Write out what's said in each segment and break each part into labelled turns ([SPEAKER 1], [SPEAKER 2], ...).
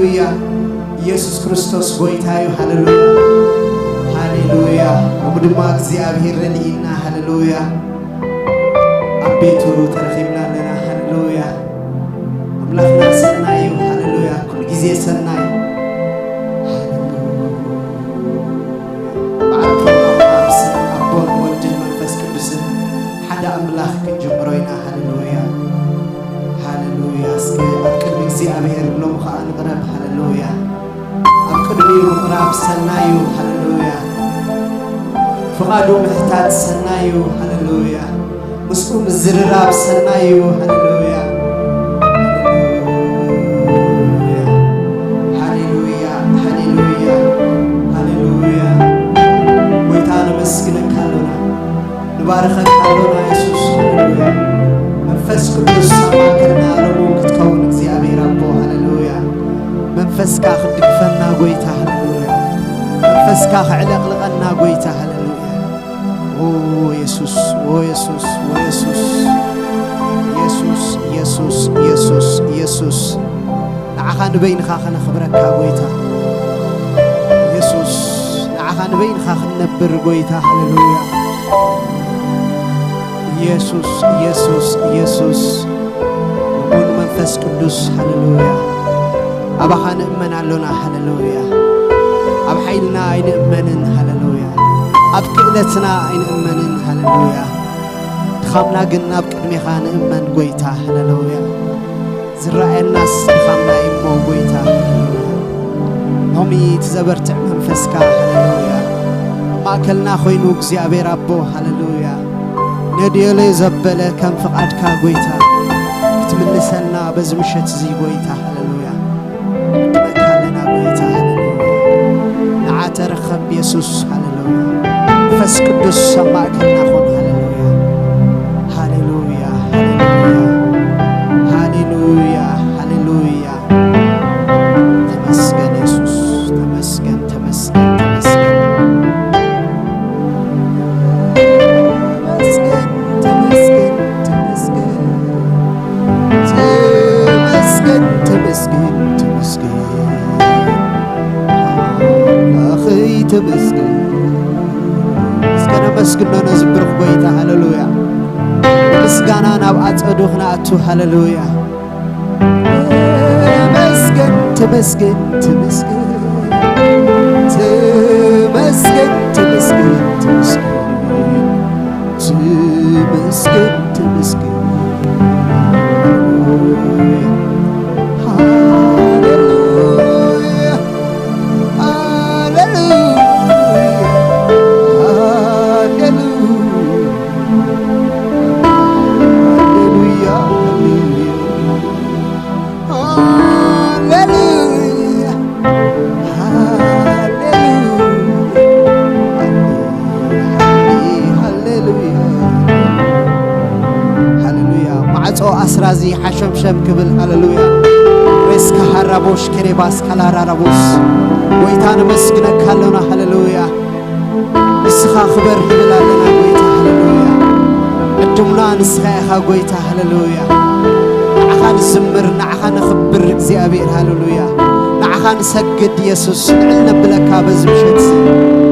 [SPEAKER 1] هاللويا يسوع كريستوس غويتايو هاللويا هاللويا ومدما እግዚአብሔር ረድኢና هاللويا أبيتو ترخيمنا لنا هاللويا أملاكنا سنايو هاللويا كل ጊዜ سنايو أملاك كنجمروينا هاللويا هاللويا اسكي أكدمي እግዚአብሔር لهم خان غرب هاللويا أكدمي مقراب سنايو هاللويا فقادو محتاج سنايو هاللويا مسؤوم الزرراب سنايو هاللويا هاللويا هاللويا هاللويا ويتانا مسكنك هاللونا نبارخك هاللونا يسوس هاللويا منفس قدوس سماكنا رموك تكون እግዚአብሔር አቦ هاللويا منفس كاخ دقفنا قويتا هاللويا منفس كاخ علقلقنا قويتا هاللويا او يسوس او يسوس او يسوس يسوس يسوس يسوس يسوس نعخان بين خاخنا خبرك قويتا يسوس نعخان بين خاخ نبر قويتا هاللويا يسوس يسوس يسوس نقول منفس قدوس هاللويا أبا نؤمن علونا هاللويا أب حيلنا نؤمن هاللويا أب كلتنا نؤمن هاللويا خامنا قلنا بقدمي خان نؤمن قويتا هاللويا زرع الناس خامنا إمو قويتا هاللويا همي تزبرت منفسكا هاللويا ما أكلنا خوينو እግዚአብሔር አቦ هاللويا نديلي زبله كم فقدك قويتا كتملسنا بزمشت زي قويتا هاللويا تمكلنا قويتا هاللويا نعترخب يسوس هاللويا فس قدوس سماكنا خون هاللويا هاللويا هاللويا هاللويا تمسكن يسوس تمسكن تمسكن تمسكن مسكنا مسكنا نزبر قويتا هاللويا مسكنا نبعت أدوخنا أتو هاللويا تمسكن تمسكن تمسكن تمسكن تمسكن تمسكن تمسكن تمسكن أسرازي حشم شم قبل هاللويا رزق هربوش كريباس كلا رابوس ويتان مسكنك هاللونا هاللويا نسخا خبر بلا لنا ويتا هاللويا الجملة نسخا ويتا هاللويا نعخان زمر نعخان خبر እግዚአብሔር هاللويا نعخان سجد يسوس نعلنا بلك بزمشت هاللويا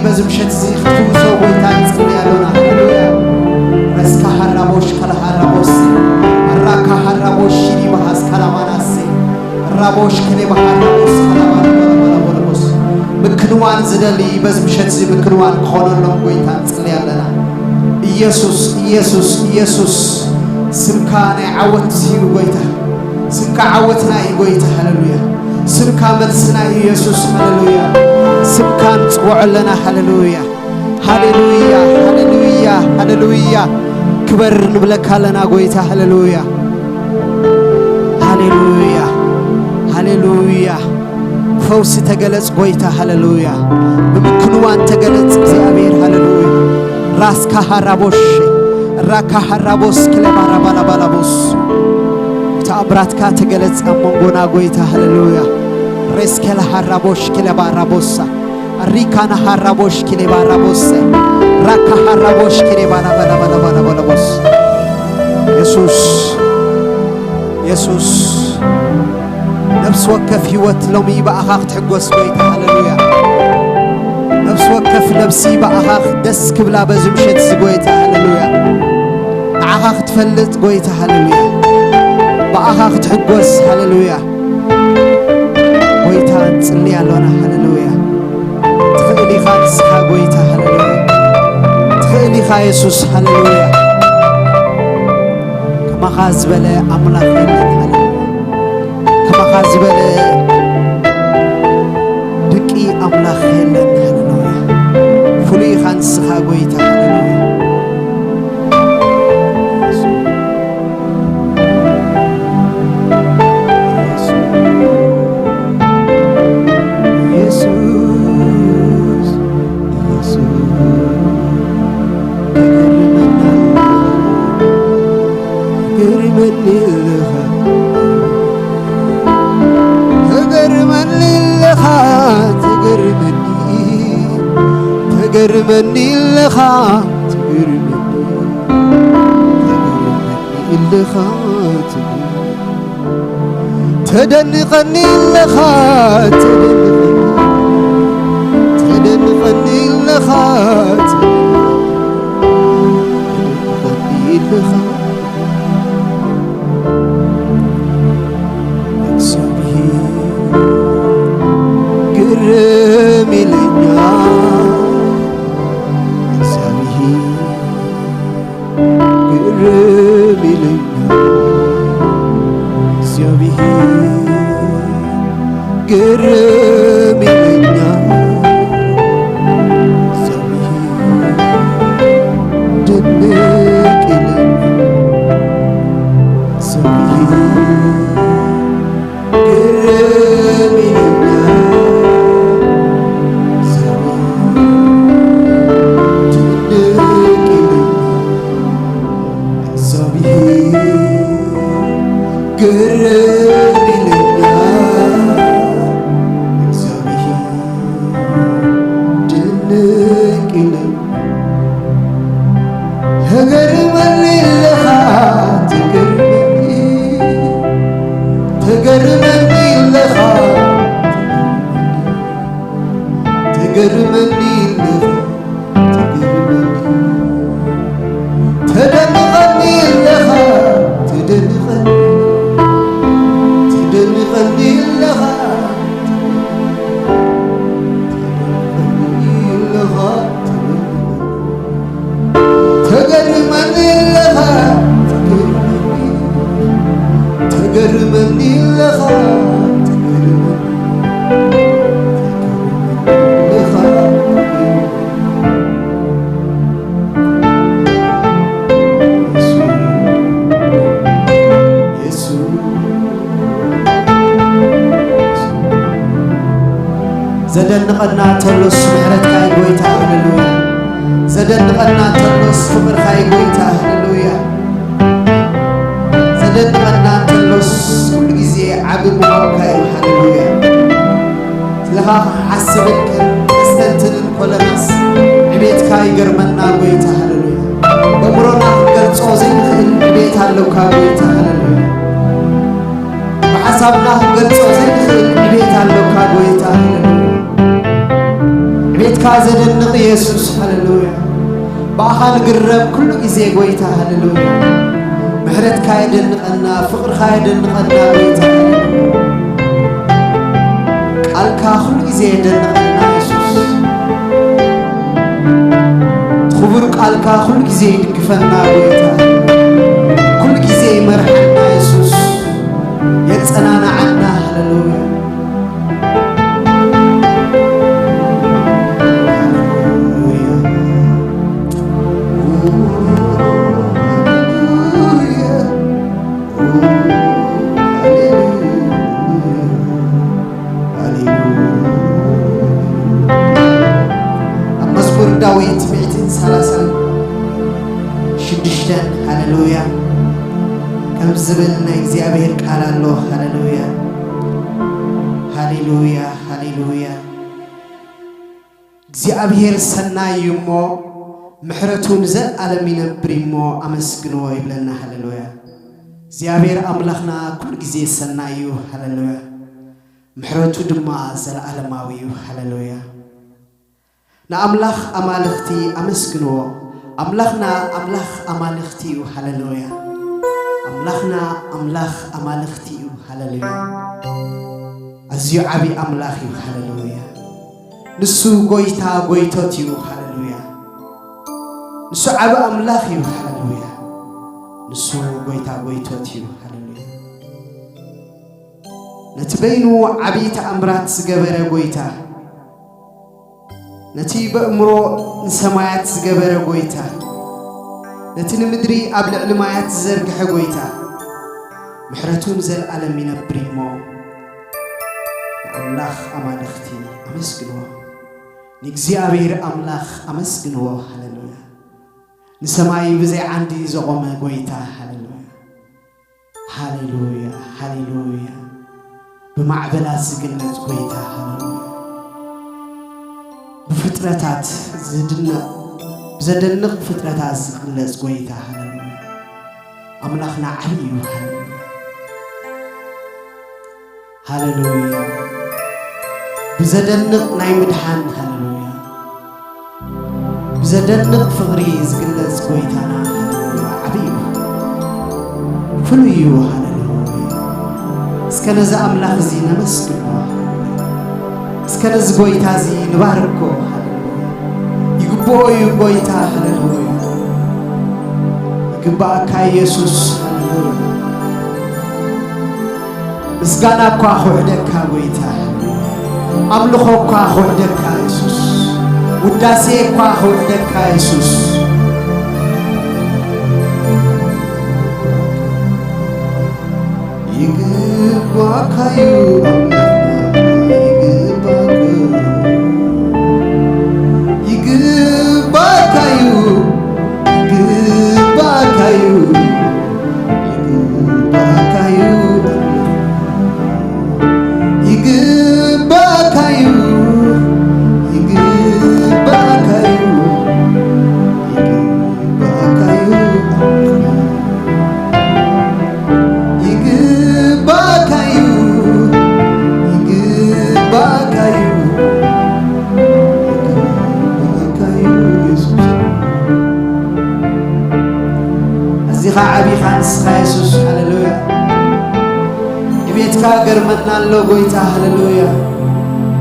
[SPEAKER 1] بزمشت زي خطوزو ويتان صليالونا هاللويا رزق حراموش كلا حراموس الراك حراموش شيري بحاس كلا ماناسي الراموش كلي بحراموس كلا ماناموس مكنوان زدلي بزمشت زي مكنوان خونن لهم ويتان صليالنا ኢየሱስ ኢየሱስ ኢየሱስ ስምካ ናይ ዓወት ሲሉ ጎይታ ስምካ ዓወትና ይጎይታ ሃሌሉያ ስምካ መልስና ኢየሱስ ሃሌሉያ ስምካ ንጽውዕለና ሃሌሉያ ሃሌሉያ ሃሌሉያ ሃሌሉያ ክበር ንብለካ ለና ጎይታ ሃሌሉያ ሃሌሉያ ሃሌሉያ ፈውስ ተገለጽ ጎይታ ሃሌሉያ በምክንዋን ተገለጽ እግዚአብሔር ሃሌሉያ ራስካ ሐራቦሽ ራካ ሐራቦስ ክለባራ ባላባላቦስ ተአብራትካ ተገለጽ አሞንጎና ጎይታ ሃሌሉያ ሬስከላ ሐራቦሽ ክለባራ ቦሳ ሪካና ሐራቦሽ ክለባራ ቦስ ራካ ሐራቦሽ ክለባራ ባላባላባላቦስ ኢየሱስ ኢየሱስ ነፍስ ወከፍ ህይወት ሎሚ በአኻኽ ትሕጎስ ጎይታ ሃሌሉያ ነፍስ ወከፍ ነፍሲ በአኻኽ ደስ ክብላ በዝምሸት ዝጎይታ ሃሌሉያ ንዓኻኽ ትፈልጥ ጎይታ ሃሌሉያ በአኻኽ ትሕጎስ ሃሌሉያ ጎይታ ንጽልይ ኣለና ሃሌሉያ ትኽእል ኢኻ ንስኻ ጎይታ ሃሌሉያ ትኽእል ኢኻ ኢየሱስ ሃሌሉያ ከማኻ ዝበለ ኣምላኽ የለን ሃሌሉያ ከማኻ ዝበለ ድቂ ኣምላኽ የለን ሃሌሉያ ፍሉይ ኢኻ ንስኻ ጎይታ ሃሌሉያ تقرمني لخا تدنقني لخا تدنقني لخا تدنقني لخا قرمي لنا زدنقنا تلوس مهرتك يا قويتا هللويا زدنقنا تلوس فقرك يا قويتا هللويا زدنقنا تلوس كل جزء عبد مبارك يا هللويا لها حسبك استنتن كل ناس عبيتك يا جرمنا قويتا هللويا بمرنا قرص زين عبيت هلوك قويتا هللويا بحسبنا قرص زين عبيت هلوك قويتا هللويا بيت كازدنق يسوع هللويا باخان قرب كل جزء قويتا هللويا مهرت كايدنقنا فقر كايدنقنا قويتا قالكا كل جزء دنقنا يسوع خبرك بقالك كل جزء يدقفنا ويتا كل جزء مرحنا يسوس يتسنانا عنا هللويا داويت بيتين سلاسل شدشتن هللويا كم زبلنا እግዚአብሔር ቃል አለው ሃሌሉያ ሃሌሉያ ሃሌሉያ እግዚአብሔር ሰናይሞ ምሕረቱን ዘዓለም ይነብርሞ አመስግኖ ይብለና ሃሌሉያ እግዚአብሔር አምላክና ኩል ጊዜ ሰናዩ ሃሌሉያ ምሕረቱ ድማ ዘዓለማዊ ሃሌሉያ نأملاخ أمالختي أمسكنو أملاخنا أملاخ أمالختي هللويا أملاخنا أملاخ أمالختي هللويا أزيو عبي أملاخي هللويا نسو قويتا قويتوتيو هللويا نسو عبي أملاخي هللويا نسو قويتا قويتوتيو هللويا نتبينو عبيت أمرات سقبرة قويتا نتي بأمرو نسمايات زجبرة قويتا نتي نمدري قبل علمايات زرقح قويتا محرتون زل ألم ينبريمو أملاخ أمالختي أمسكنو نكزيابير أملاخ أمسكنو هللويا نسماي بزي عندي زغومة قويتا هللويا هللويا هللويا بمعبلات زقلت قويتا هللويا بفترات زدنا فترات زغلت قويتا هللويا أملاخنا علي هللويا بزدنا نايم دحان هللويا بزدنا فغري زغلت قويتانا هللويا عبيب فلويو هللويا اسكنز أملاخ زي نمسكنو اسكنز قويتا زي نباركو يقبو يقويتا هللويا يقباكا يسوس هللويا مسغانا كو خودكا قويتا أملخو كو خودكا يسوس وداسي كو خودكا يسوس يقباكا عبي خانس خيسوس هللويا يبيتكا قرمتنا اللو قويتا هللويا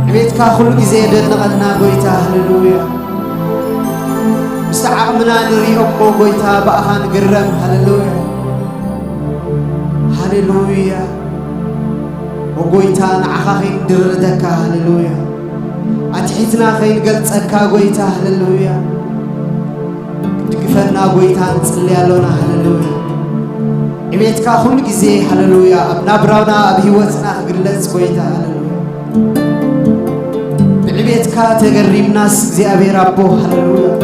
[SPEAKER 1] يبيتكا خلق زيدن غدنا قويتا هللويا مستعقمنا نري أمو قويتا بأخان قرم هللويا هللويا وقويتا نعخا خين دردكا هللويا أتحيتنا خين قلتسكا قويتا هللويا فنا قويتا نصلي لنا هللويا إبيتك كل جزء هللويا أبنا براونا أبهوتنا قلت قويتا هللويا بعبيتك تقرب ناس زي أبي ربو هللويا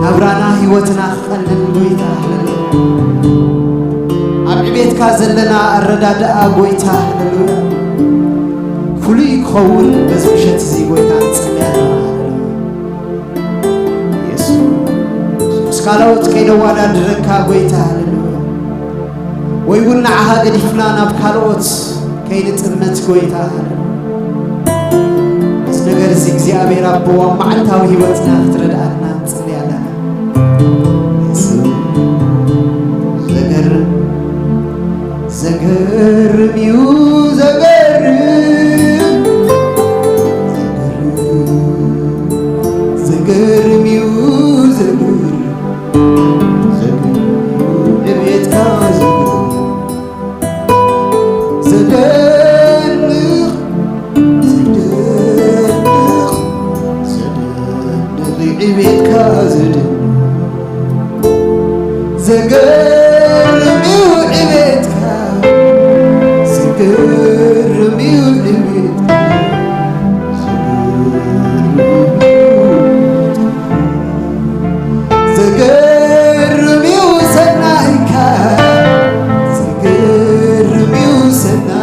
[SPEAKER 1] أبرانا هوتنا خلل قويتا هللويا أبعبيتك زلنا الرداد قويتا هللويا فلي خول بزوجة زي قويتا نصلي لنا كالوت كيدو وادا دركا قويتا هللويا ويقولنا عها قد فلانا بكالوت كيد تمت قويتا هللويا بس نقر زيكزي أبي ربو ومعنتا وهيوتنا تردأنا تصلي لنا يسوع زقر ميو زقر ميو زقر عبيت كازد زقرمي وعبيت زقرمي وعبيت زقرمي وسنايك زقرمي وسنايك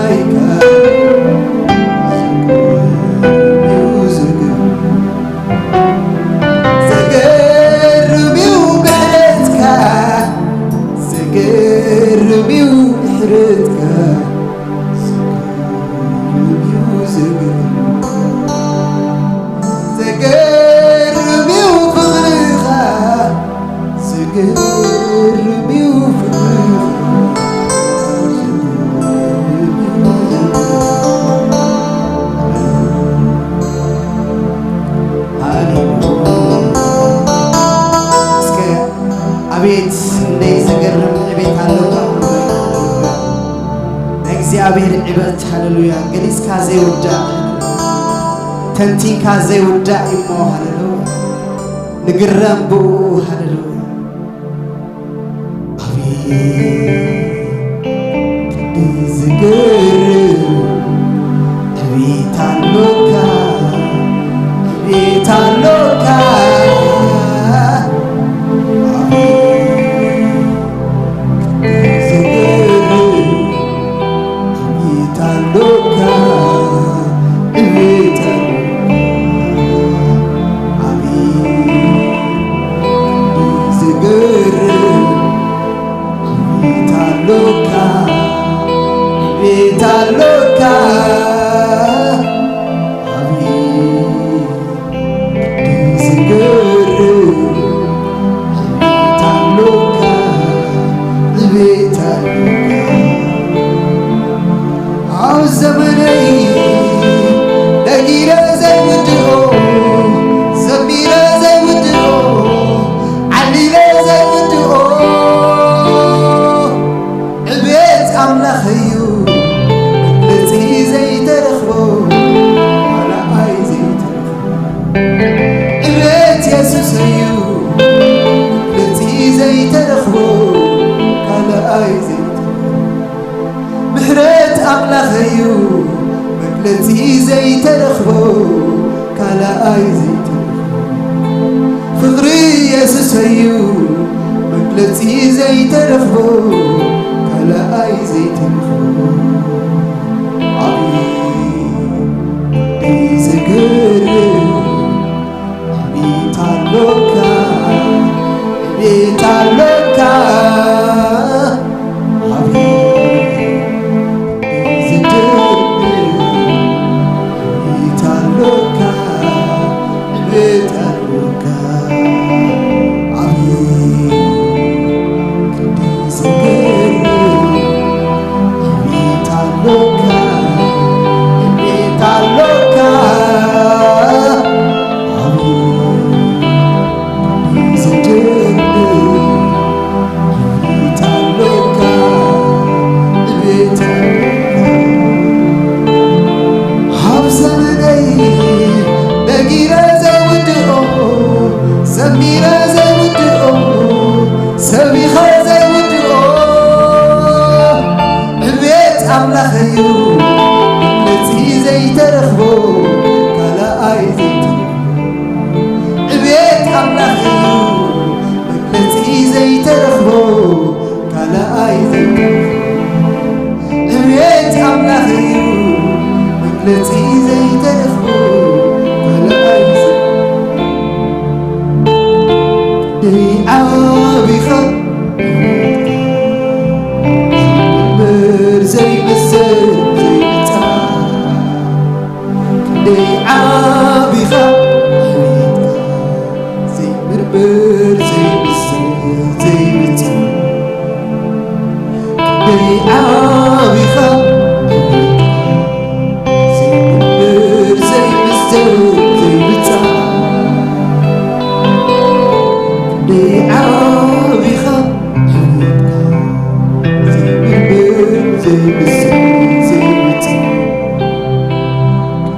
[SPEAKER 1] هللويا قليس كازي ودا تنتين كازي ودا إمو هللويا نقرم بو هللويا أبي زقر أبي تالوكا أبي تالوكا مجلتي زي ترخبو كلا آي زي ترخبو فقري يسوسيو مجلتي زي ترخبو كلا آي زي ترخبو عبي دي زقر عبي تعلوكا عبي تعلوكا عبي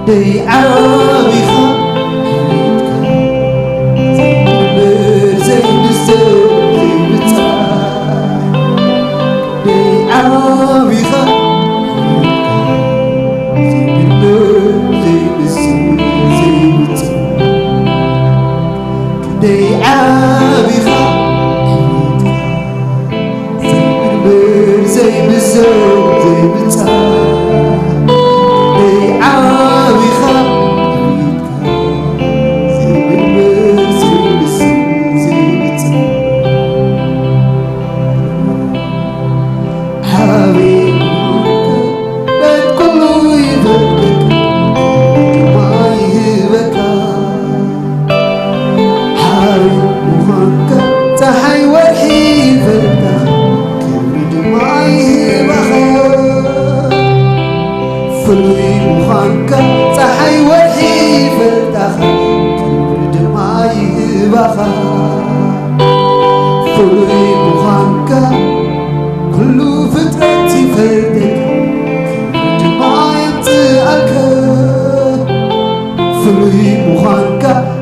[SPEAKER 1] They are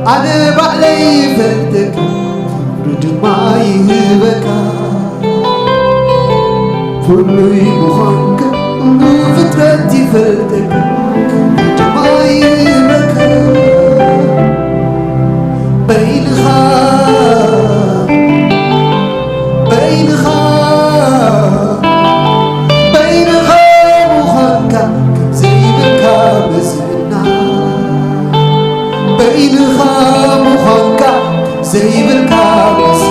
[SPEAKER 1] أنا بعلي فلتك رد ما يهبك كل يبغاك وفترتي فلتك رد ما يهبك بينها مخنكة زي بالكابس بينها مخنكة زي بالكابس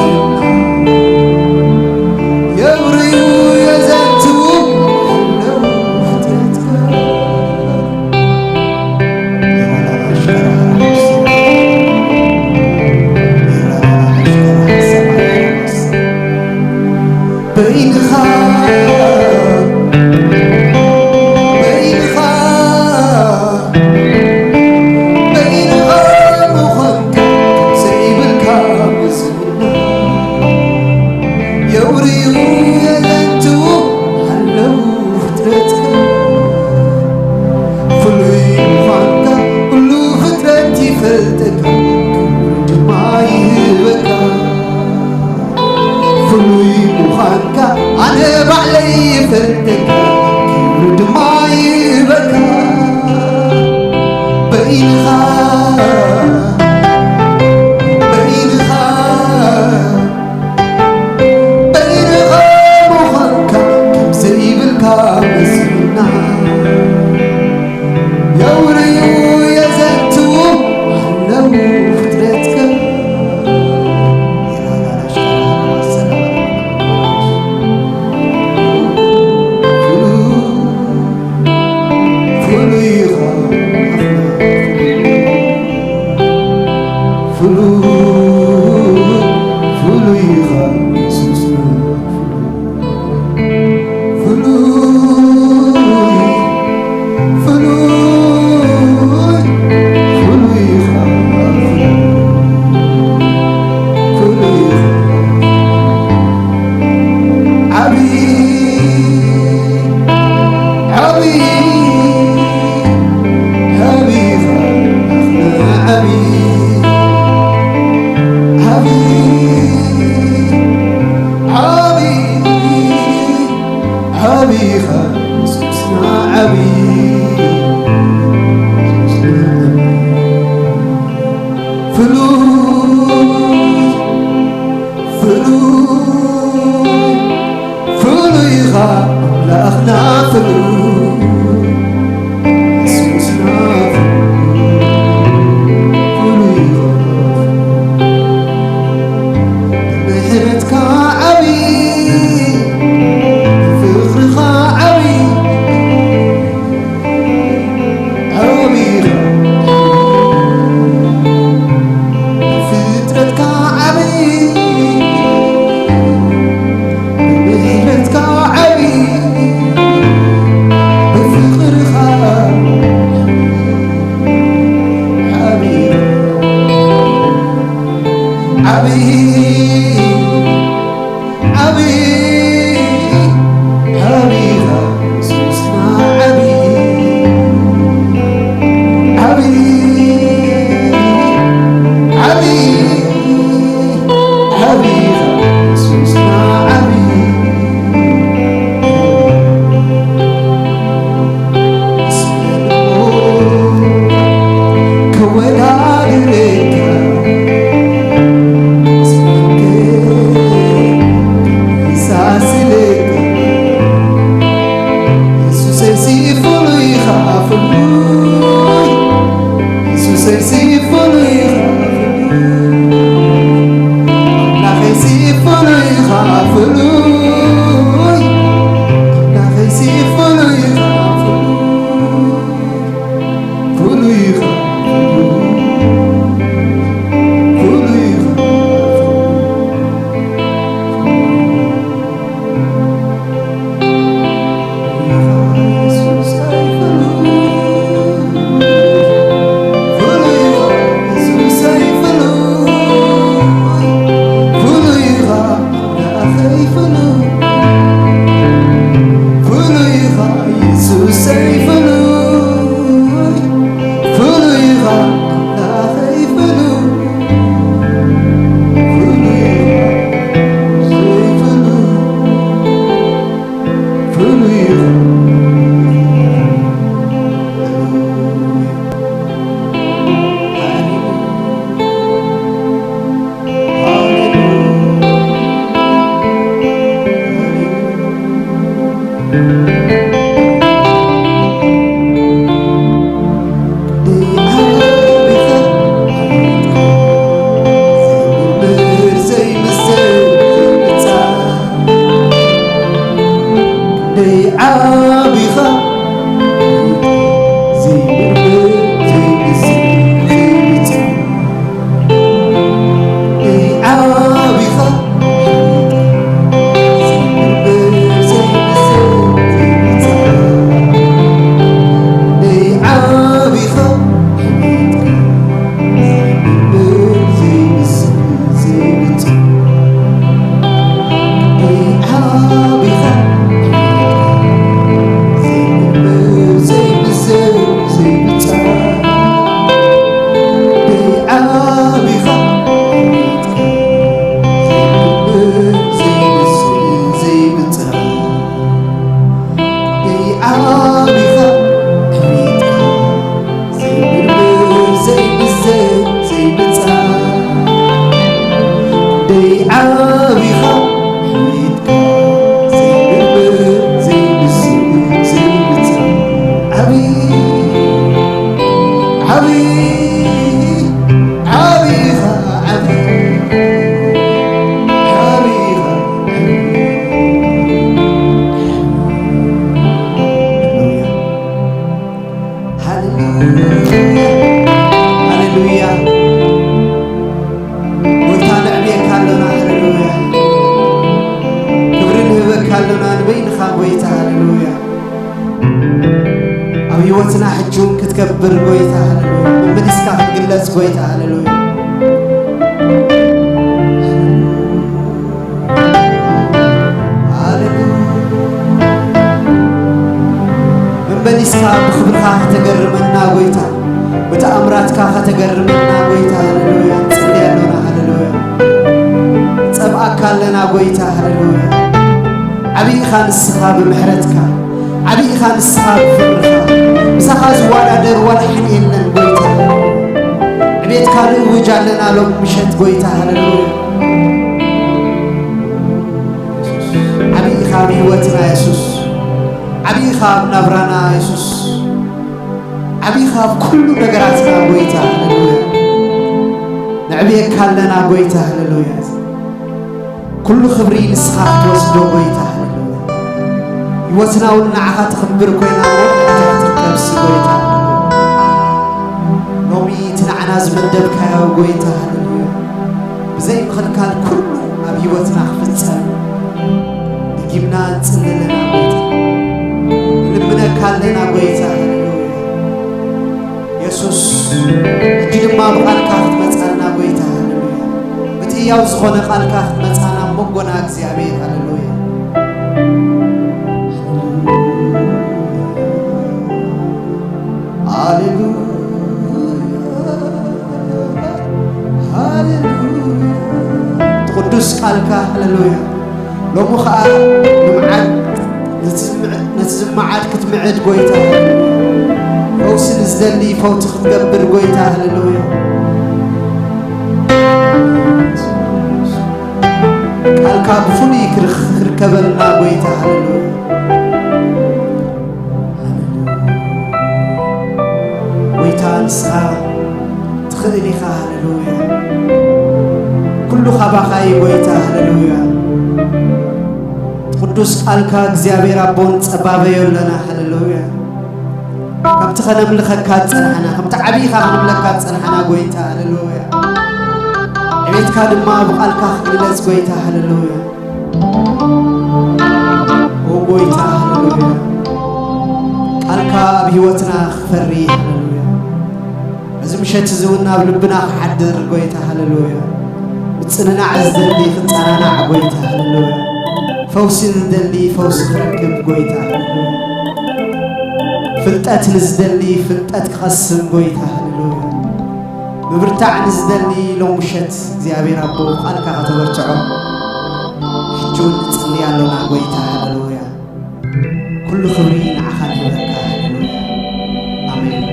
[SPEAKER 1] يا وريو يا زنتو لو فتتك بينها أنا بعلي فلتك رد ما يبكى بينها مخنكة زي بالكابس يا وريو يا زنتو لو فترتك هيوتنا حجون كتكبر قويتا هللويا من بديسكا قلت قويتا هللويا من بديسكا بخبرها تقرمنا قويتا بتأمراتك تقرمنا قويتا هللويا تصلي لنا هللويا تبقى لنا قويتا هللويا عبي خان السخاب بمحرتك عبي خان السخاب بفرخا مسخاز ولا در ولا حنين قويتا عبيت كانوا وجالنا لهم مشت قويتا هللويا عبي خاب هوتنا يسوس عبي خاب نبرانا يسوس عبي خاب كل نقراتنا قويتا هللويا نعبي كالنا قويتا هللويا كل خبرين السخاب توصلوا قويتا يوتنا ولنعها تخبر كوينا وقتها تركبس قويتا نومي تنعنا زمن دبكا وقويتا بزي مخلقال كله أبي يوتنا خفتسا بجيبنا نتسللنا قويتا لمنا كالنا قويتا يسوس جيد ما بقالك أخذ متسالنا قويتا بتياو زخونا قالك أخذ متسالنا مقونا أكزيابين هللويا قدوس قالك هللويا لو مخا نمعد نتزمعات كتمعد قويتا فوس نزدلي فوت تقبر قويتا هللويا قالك بفني كركبلنا قويتا هللويا قويتا نسخا تخذني هللويا كل خباخاي قويتا هللويا قدوس قالك እግዚአብሔር አቦን ጸባበዮ ለና هللويا كم تخدم لخكات صنحنا كم تعبيخا خنملكات صنحنا قويتا هللويا عبيتك دما بقالك خلص قويتا هللويا وقويتا هللويا قالك بهوتنا خفري هللويا لازم شت زونا بلبنا حدر قويتا هللويا بتصننا عزدلي خطانا عقويتا هللويا فوس ندلي فوس خركب قويتا هللويا فلتات نزدلي فلتات خصم قويتا هللويا ببرتاع نزدلي لو مشت እግዚአብሔር አቦ ቃልካ ከተበርጭዖ ሕጁን ጽልያ ለና قويتا هللويا كل خبري نعኻ ንብለካ هللويا آمين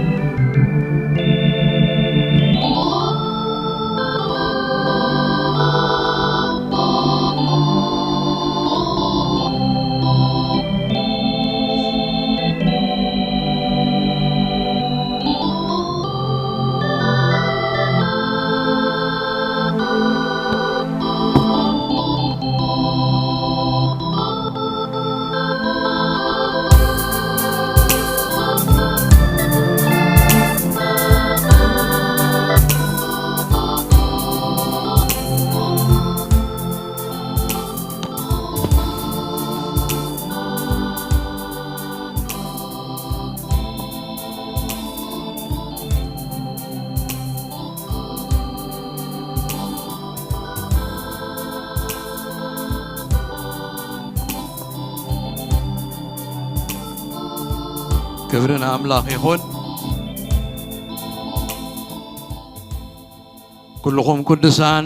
[SPEAKER 2] كبرنا أملاك يخون كلكم قدسان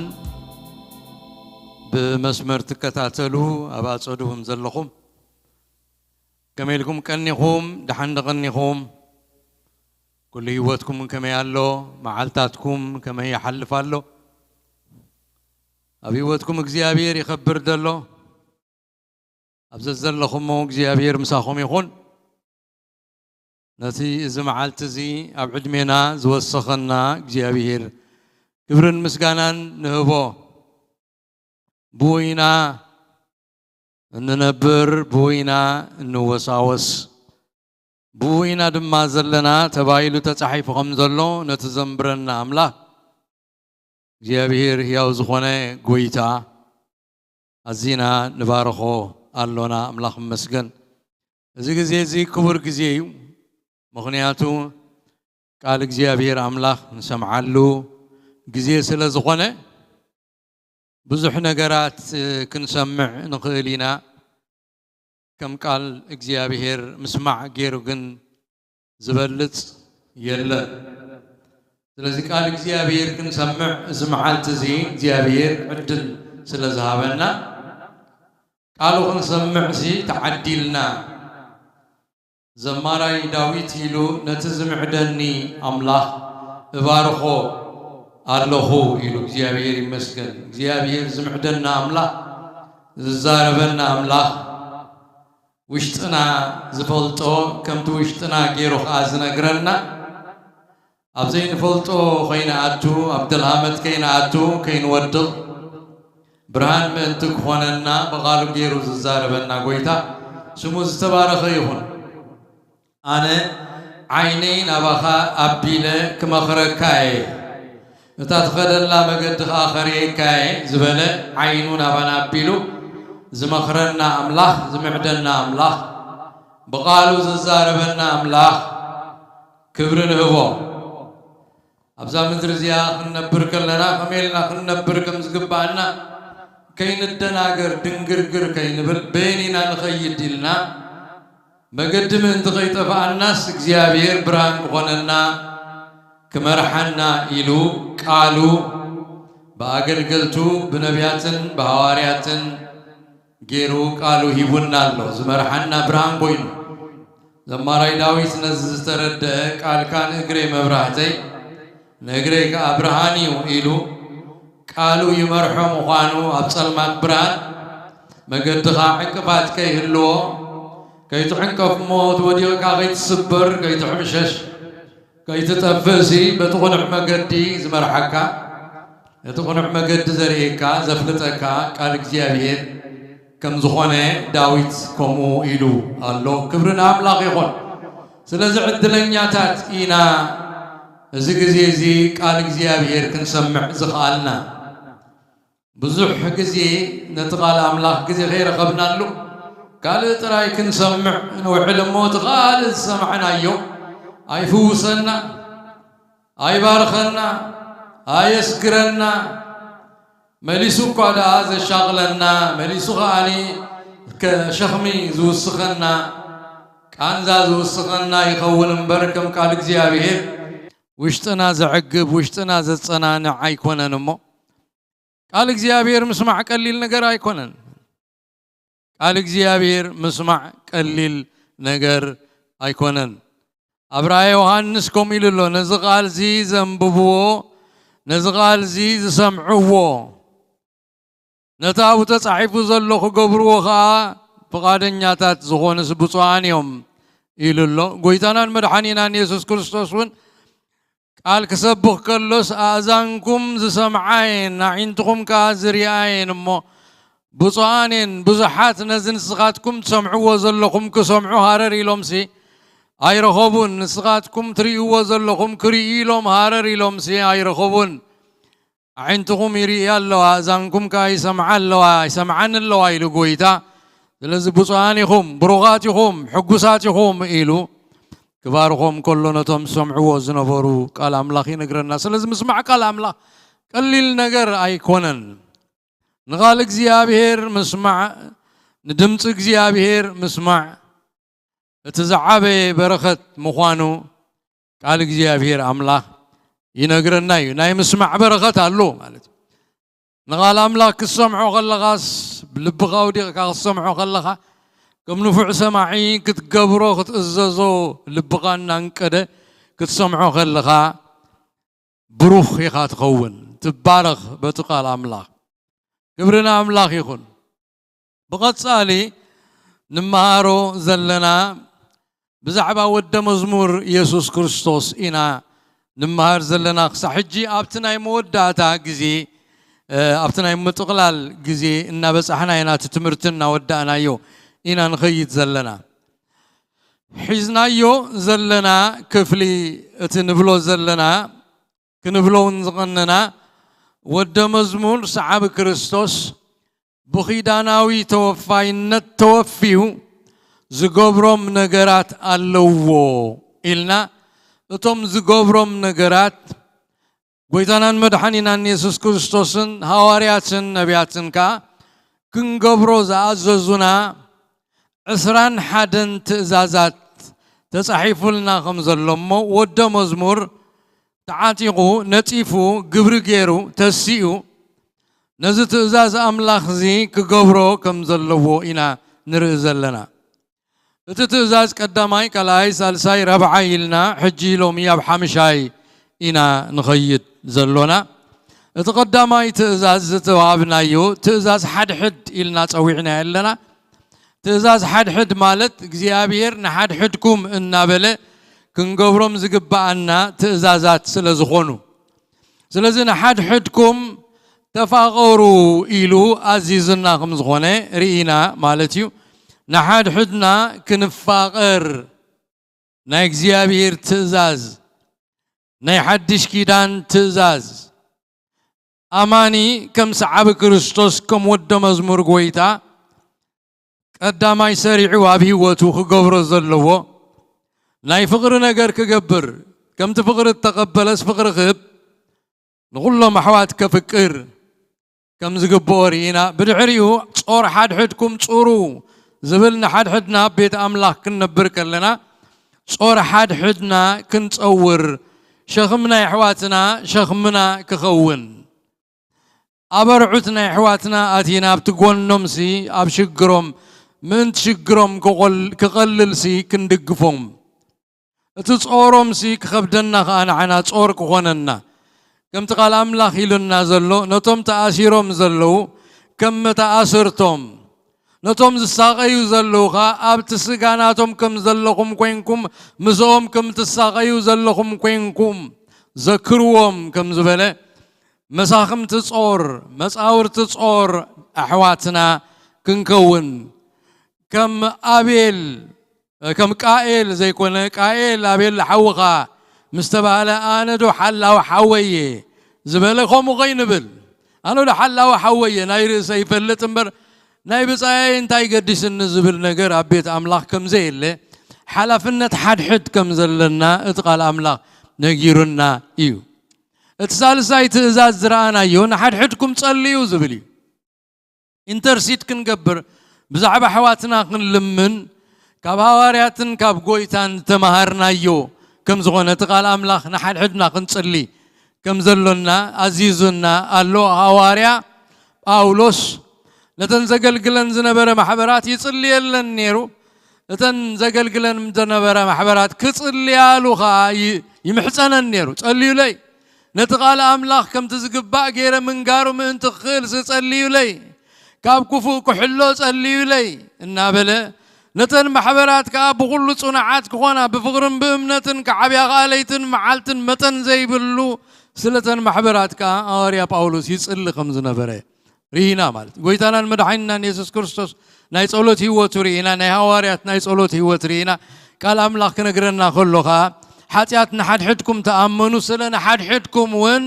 [SPEAKER 2] بمسمر تكتاتلو أبا صدوهم زلكم كميلكم كنيكم دحن غنيكم كل هيوتكم كما يالو معالتاتكم كما يحلف الله أبي هيوتكم እግዚአብሔር يخبر دلو أبزز زلكم እግዚአብሔር مساخم يخون نتي إذا معلت زي أبعد منا زوسخنا جابير كبرن مسجانا نهبو بوينا ننبر بوينا نوساوس بوينا دم زلنا تبايلو تتحيف خمزلو نتزمبرنا أملا جابير هي وزخونة قويتا أزينا نبارخو ألونا أملاخ مسجن زي كبر زي مغنياتو قال جابير أملاخ نسمعلو جزي سلا زخونة بزح نجارات كنسمع نقلينا كم قال جابير مسمع جيروجن زبلت يلا لذلك قال جابير كنسمع سمعت زي جابير عدل سلا ذهبنا قالوا كنسمع زي تعدلنا زماراي داويت يلو نتزمع دني أملاخ بارخو أرلوهو يلو جابير مسكن جابير زمع دنا أملاخ زاربنا أملاخ وشتنا زفلتو كم تو وشتنا غيروخ أزنا قرنا أبزين فلتو خينا أتو عبد الحمد كينا أتو كين ودل برهان من تكوننا بقالو غيرو زاربنا قويتا سموز تبارك يهون أنا عينين أبخا أبيله كما خركاي تدخل الله مجد آخري كاي زبالة عينون أبنا أبيلو زمخرنا أملاح زمعدنا أملاح بقالو زاربنا أملاح كبرنا هو أبزا مدرزيا خلنا بركلنا خميلنا خلنا بركم زقبانا كين الدناقر دنقرقر كين بيننا نخيد لنا مقدم انت غيطف الناس اكزيابير بران غننا كمرحنا إلو قالوا بأقل قلتو بنبياتن بهوارياتن غيرو قالوا هيبونا الله زمرحنا بران بوينو زماراي داويت نزسترد قال كان اقري مبراهتي نقري كأبرهانيو إلو قالوا يمرحو مخانو أبصل ماك بران مقدخا عقبات كي هلو كي تحنكف موت وديك كي تسبر كي تحمشش كي تتفسي بتغنح مقدي زمر حكا تغنح مقد زريكا زفلتكا قال جابير كم زخونة داويت كمو إلو الله كبرنا أملاق يخون سلازع الدلنياتات إينا زي قال جابير كنسمع زخالنا بزح جزي نتقال أملاق جزي غير قبنا له قال تراي كنسمع نوعلم موت قال سمعنا يوم أي فوسنا أي بارخنا أي يسكرنا مليسو قال هذا شغلنا مليسو غاني كشخمي زو سخنا كان زو سخنا يخول مبركم قال جابير وشتنا زعقب وشتنا زتصنانع أيكونن نمو قال جابير مسمع قليل نجر أيكونن قال جابير مسمع قليل نجر أيكونن أبراي يوحنس كوميل له نزقال زي زنببو نزقال زي سمعوه نتاو تصحيف زلخ قبروخا فقادنياتات زخونس بصوانيهم إلى الله قويتانا المدحانينا يسوس كريستوسون قال كسبخ كلوس آذانكم زسمعين عينتكم كازرياين مو بصوانين بزحات نزن سقاتكم تسمعوا زلخم كسمعوا هارري لومسي أي رخبون نسقاتكم تريوا زلخم كريلوم هارري لومسي أي رخبون عينتكم يريال لو آذانكم كاي سمعان لو سمعان لو إلو قويتا لذ بصوانيكم بروغاتكم حقوساتكم إلو كباركم كلنا تم سمعوا زنفرو قال أملاخي نقرنا سلز مسمع قال أملاخ قليل نقر أيكونن نغالك زيابير مسمع ندمتك زيابير مسمع تزعبي برخت مخوانو قالك زيابير أملاخ ينقرنا ناي مسمع برخت هلو مالت نغال أملاك السمعو غلغاس بلبغاو دي السمعو غلغا كم نفع سماعي كتقبرو كتأززو لبغانا انكده كتسمعو غلغا بروخ يخات خون تبارخ بتقال أملاك كبرنا أملاك يخون بقد سالي نمهارو زلنا بزعبا ود مزمور يسوع كريستوس إنا نمهر زلنا صحجي أبتنا موداتا جزي أبتنا متقلال جزي إن بس إحنا هنا تتمرتنا ودانا يو إنا نخيط زلنا حزنا يو زلنا كفلي تنبلو زلنا كنبلو نزغننا ود مزمور صعب كريستوس بخيداناوي توفاينت توفيو زغبرم نغرات اللوو إلنا እቶም ዝገብሮም ነገራት ጎይታናን መድኃኒናን ኢየሱስ ክርስቶስን ሐዋርያትን ነቢያትን ካ ክንገብሮ ዝኣዘዙና 21 ትእዛዛት ተጻሒፉልና ከም ዘሎሞ ወደ መዝሙር ተዓቲቑ ነጢፉ ግብሪ ገይሩ ተሲኡ ነዚ ትእዛዝ ኣምላኽ እዚ ክገብሮ ከም ዘለዎ ኢና ንርኢ ዘለና እቲ ትእዛዝ ቀዳማይ ካልኣይ ሳልሳይ ረብዓይ ኢልና ሕጂ ሎሚ ኣብ ሓምሻይ ኢና ንኸይድ ዘሎና እቲ ቀዳማይ ትእዛዝ ዝተዋሃብናዮ ትእዛዝ ሓድሕድ ኢልና ፀዊዕና ኣለና ትእዛዝ ሓድሕድ ማለት እግዚኣብሔር ንሓድሕድኩም እናበለ ክንገብሮም ዝግባአና ትእዛዛት ስለ ዝኾኑ ስለዚ ንሓድሕድኩም ተፋቐሩ ኢሉ ኣዚዝና ከም ዝኾነ ርኢና ማለት እዩ نحد حدنا كنفاقر نايكزيابير تزاز نايحدش كيدان تزاز أماني كم صعب كريستوس كم ود مزمور قويتا قداما يسارعوا أبي واتوخ قبر الظلوه ناي فقر نقر كقبر كم تفقر التقبلس فقر غب نقول له محوات كفكر كم زقبورينا بدعريو تصور حد حدكم تصورو زبلنا حد حدنا بيت أملاك كنبر كلنا صور حد حدنا كنتصور شخمنا يحواتنا شخمنا كخون أبرعتنا يحواتنا أتينا بتقول نمسي أبشقرم من تشقرم كقلل سي كندقفهم تصورم سي كخبدنا خانا عنا تصور كخوننا كم تقال أملاك يلنا زلو نتم تأثيرهم زلو كم تأثرتم نتوم زساقيو زلوخا أب تسقاناتهم كم زلوكم كوينكم مزوم كم تساقيو زلوكم كوينكم ذكروهم كم زبالة مساخم تصور مساور تصور أحواتنا كنكون كم أبيل كم كائل زي كونه كائل أبيل حوغا مستبالة أنا دو حلا وحوية زبالة خو مغينبل أنا دو حلا وحوية ناير سيفلتنبر ناي بصاي انتاي قديس النزبل نجر أبيت أملاك كم زي اللي حلفنا حد حد كم زلنا اتقال أملاك نجيرنا إيو اتصال سايت إزاز زرعنا يون حد حدكم تصليو زبلي انترسيت كنقبر بزعب حواتنا كنلمن كابهوارياتن كابقويتان تمهرنا يو كم زغنا اتقال أملاك نحد حدنا كنصلي كم زلنا عزيزنا الله هواريا أولوس نتنزقل قلن زنبرة محبرات يصلي لنا نيرو نتنزقل قلن زنبرة محبرات كصلي علوها يمحسن النيرو تصلي لي نتقال أملاك كم تزقباء غير من قارو من تخيل تصلي لي كاب كفو كحلو تصلي لي النابلة نتن محبرات كاب بغلو صناعات كخونا بفقرن بأمنتن كعبيا غاليتن معالتن متن زي بلو سلتن محبرات كا أوريا باولوس يصلي خمس نبرة رينا مالت قويتانا المدحيننا يسوع كريستوس ناي صلوت هيوت رينا ناي هواريات ناي صلوت هيوت رينا قال أملاك نقرنا كلها حتياتنا حد حدكم تأمنوا سلنا حد حدكم وين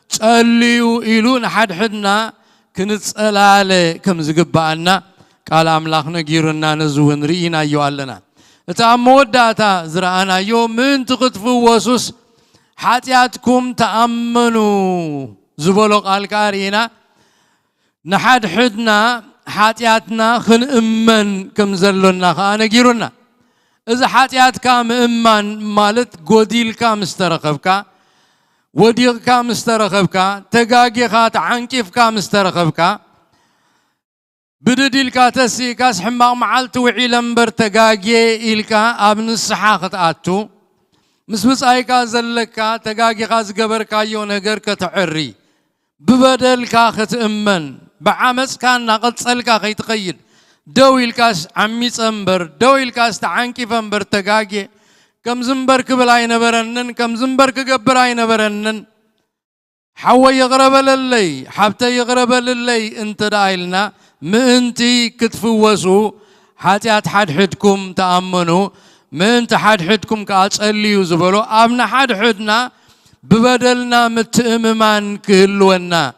[SPEAKER 2] تصليوا إلون حد حدنا كنتسألالي كم زقبانا قال أملاك نقيرنا نزون رينا يوالنا تأمود داتا زرعنا يوم من تقطفوا وسوس حتياتكم تأمنوا زبولوك الكارينا نحد حدنا حاتياتنا خن إمن كم زلنا خانا جيرونا إذا حاتيات كام إمن مالت قديل كام استرخبكا وديق كام استرخبكا تجاجي خات عنكيف كام استرخبكا بدديل كاتسي كاس حمام معلت وعلمبر تجاجي إلكا أبن الصحاقة آتو مسبس أيكا زلكا تجاجي خاس جبر كايو نجر كتعري ببدل كاخت إمن بعمس كان نقد سلكا خيتقيد دويل كاس عمي سمبر دويل كاس تعنكي فمبر تجاجي كم زنبر كبلاي نبرنن كم زنبر كجبراي نبرنن حوا يغرب للي حبتا يغرب للي انت دايلنا مانتي كتفوسوا حاتيات حد حدكم تأمنوا مانت حد حدكم كأتصليوا زبلوا أبنا حد حدنا ببدلنا متأممان كلونا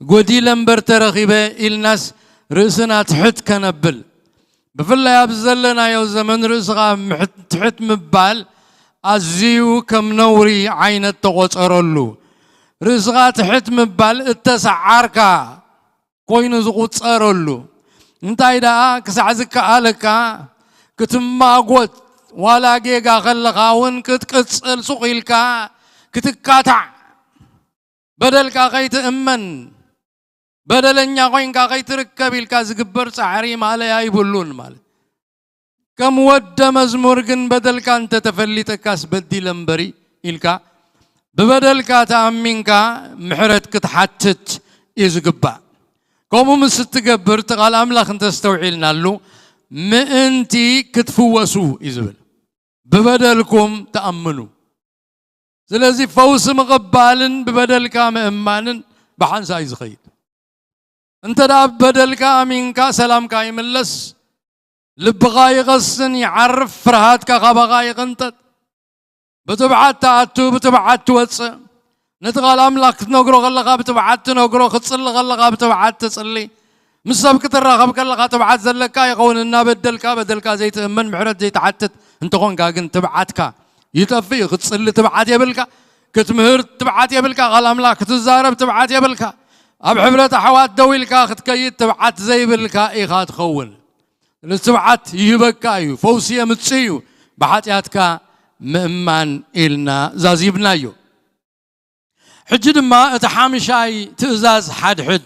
[SPEAKER 2] قدي لمبر ترخيبه الناس رأسنا تحت كنبل بفلا يبزلنا يو زمن رأسها تحت مبال أزيو كم نوري عين التغوط أرلو رأسها تحت مبال التسعاركا كوين زغوط أرلو انتاي دا كسعزك آلكا كتماغوت ولا جيغا خلقاون كتكتسل سقيلكا كتكاتع بدلكا غيت أمن بدلنيا غين غيت ركبيلكا زقبر سعري مالي يبلون مال كم ود مزمورجن بدلكا انت تفليتكاس بدي لمبري إلكا ببدلكا تأمينكا محرت كتحتت يزقبا كومو مستقبر تقال أملاخ انت استوعيلنا له ما انتي كتفوسوا إزبل ببدلكم تأمنوا سلازي فوس مقبالن ببدلكا مأمانن بحنسا يزخيل انت دا ببدلكا أمينكا سلامكا يملس لبغا يغسن يعرف فرهاتكا غبغا يغنتت بتبعات تأتو بتبعات توتس نتقال أملاك نقرو غلقا بتبعات نقرو ختصل غلقا بتبعات تصلي مساب كتر راغب كلقا تبعات زلكا يقول إنا بدلكا زي تأمن محرد زي تعتت انت قون قاقن تبعاتكا يتفي ختصل تبعات يبلكا كتمهر تبعات يبلكا غال أملاك تزارب تبعات يبلكا أب حبلة حوات دويلكا ختكيت تبعات زي بلكا إيخات خون التبعات يبكايو فوسيا متسيو بحاتياتكا مأمان إلنا زازيبنايو حجد ما اتحامشاي تأزاز حد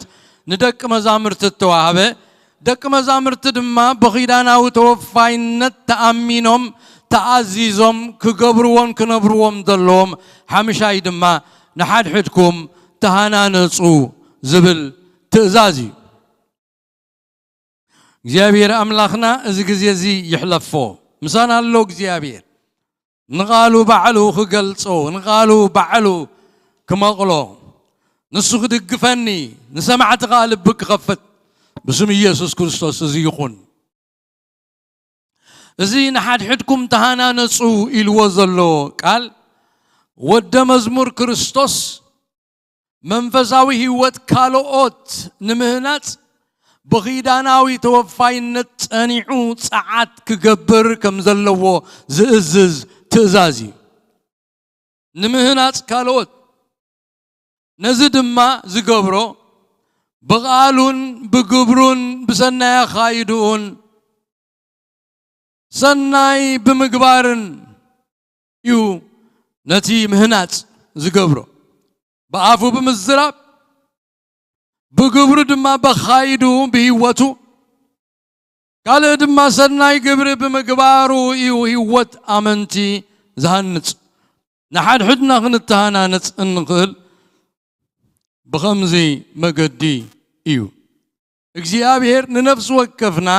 [SPEAKER 2] ندك مزامرت التوابه دك مزامرت دما بغيدانا وتوفاينت تأمينهم تأزيزهم كقبروهم كنبروهم دلهم حامشاي دما نحد حدكم تهانا نصو زبل تأزازي እግዚአብሔር أملاخنا زي يحلفو مسانا اللو እግዚአብሔር نقالو بعلو خقلصو نقالو بعلو كمقلو نسو دقفني نسمعت غالب بك غفت بسم يسوع كريستوس زيخون زي نحد حدكم تهانا نصو الوزلو قال ود مزمور كريستوس منفساوي هيوت كالوت نمهنات بغيداناوي توفاينت انيعو صعات كغبر كم زلو زئزز تزازي نمهنات كالوت نزد ما زقبرو بغالون بقبرون بسنايا خايدون سناي بمقبارن يو نتي مهنات زقبرو بقافو بمزراب بقبرو دما بخايدو بهيوتو قال دما سناي قبر بمقبارو يو هيوت امنتي زهنت نحد حدنا غنتهانا نت انقل بخمزي مقدي إيو እግዚአብሔር ننفس وكفنا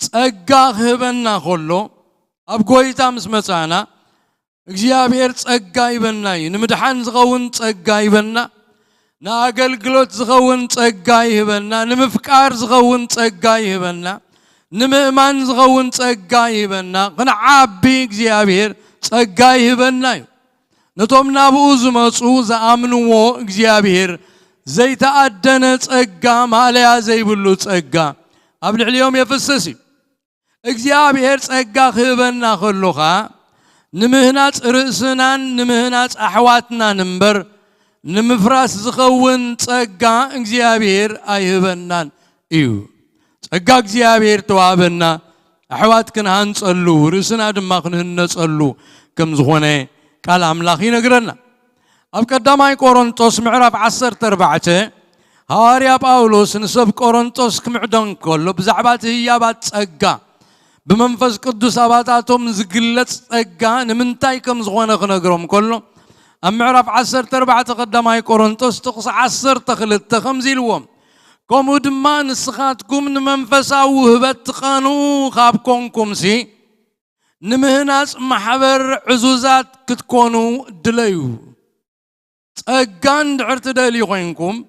[SPEAKER 2] ጸጋ ህበና ሆሎ ኣብ ጎይታ ምስ መጻና እግዚአብሔር ጸጋ ይበናይ ንምድሓን ዝኸውን ጸጋ ይበና ንኣገልግሎት ዝኸውን ጸጋ ይበና ንምፍቃር ዝኸውን ጸጋ ይበና ንምእማን ዝኸውን ጸጋ ይበና ክንዓቢ እግዚአብሔር ጸጋ ይበና نتوم نابو زمصو زامنو እግዚአብሔር ዘይተአደነ ጸጋ ማለያ ዘይብሉ ጸጋ ኣብ ልዕሊዮም የፈሰሲ እግዚአብሔር ጸጋ ክህበና ከሎኻ ንምህናጽ ርእስናን ንምህናጽ ኣሕዋትናን እምበር ንምፍራስ ዝኸውን ጸጋ እግዚአብሔር ኣይህበናን እዩ ጸጋ እግዚአብሔር ተዋበና ኣሕዋት ክንሃንጸሉ ርእስና ድማ ክንህነጸሉ ከም ዝኾነ قال أملاخي نقرنا أب قدامي كورنثوس معرف 14 هاريا باولوس نسب كورنثوس كمعدن كله بزعبات هي بات ጸጋ بمنفس قدوس أباتاتهم زقلت ጸጋ نمنتاي كم زغونا خنقرهم كله أم معرف 14 قدامي كورنثوس تقص 10 تخلت 5 الوم كم دما نسخاتكم نمنفسا وهبت قانو خابكونكم سي نمهناس محبر عزوزات كتكونوا دليو تأجان دعرت دلي غينكم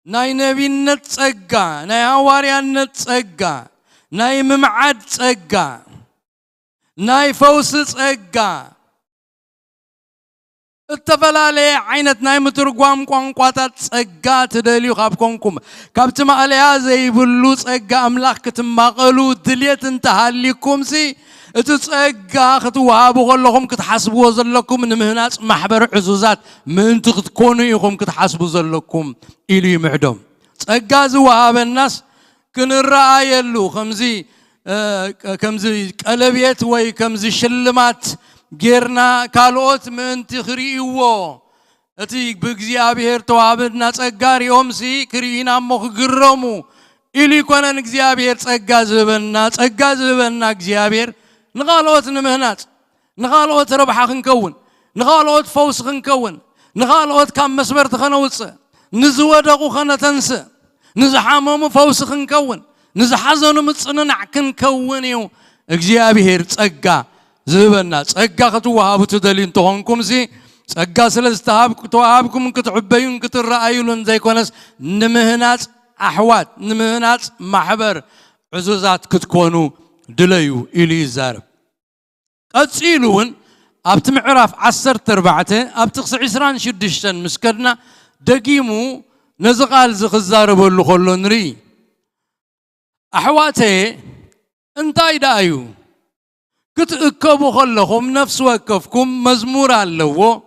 [SPEAKER 2] ناي نبينا تأجا ناي هواريانا تأجا ناي ممعد تأجا ناي فوس تأجا التفلالي عينت ناي مترقوام قوانقواتات تأجا تدليو خابكونكم كابتما عليها زي بلو تأجا أملاك كتماغلو دليت انتهاليكم سي اتتأجا ختوهابو غلقهم كتحسبوا زلكم نمهناس محبر عزوزات من تكونوا يقوم كتحسبوا زلكم إلي معدوم تأجا زوهاب الناس كن الرأي اللو كمزي قلبيت وي كمزي شلمات جيرنا كالوت من تخريوو اتي بغزيابير توابدنا تأجار يومسي كرينا مخ قرمو إلي كونن እግዚአብሔር ጸጋ ዝህበና እግዚአብሔር ንኻልኦት ንምህናጽ ንኻልኦት ረብሓ ክንከውን ንኻልኦት ፈውስ ክንከውን ንኻልኦት ካብ መስመርቲ ኸነውፅእ ንዝወደቑ ኸነተንስእ ንዝሓመሙ ፈውስ ክንከውን ንዝሓዘኑ ምጽንናዕ ክንከውን እዩ እግዚአብሔር ጸጋ ዝህበና ጸጋ ክትወሃቡ ትደልዩ እንትኾንኩም ሲ ጸጋ ስለ ዝተዋሃብኩም ክትዕበዩን ክትረኣዩሉን ዘይኮነስ ንምህናጽ أحوات نمهنات محبر عزوزات كتكونوا دليو إلي زارب قد سيلون أبت معرف 14 أبت 20 شدشتن مسكرنا دقيمو نزقال زخزارب اللي خلو نري أحواتي انتاي دايو كتأكبوا خلهم نفس وكفكم مزمور اللوو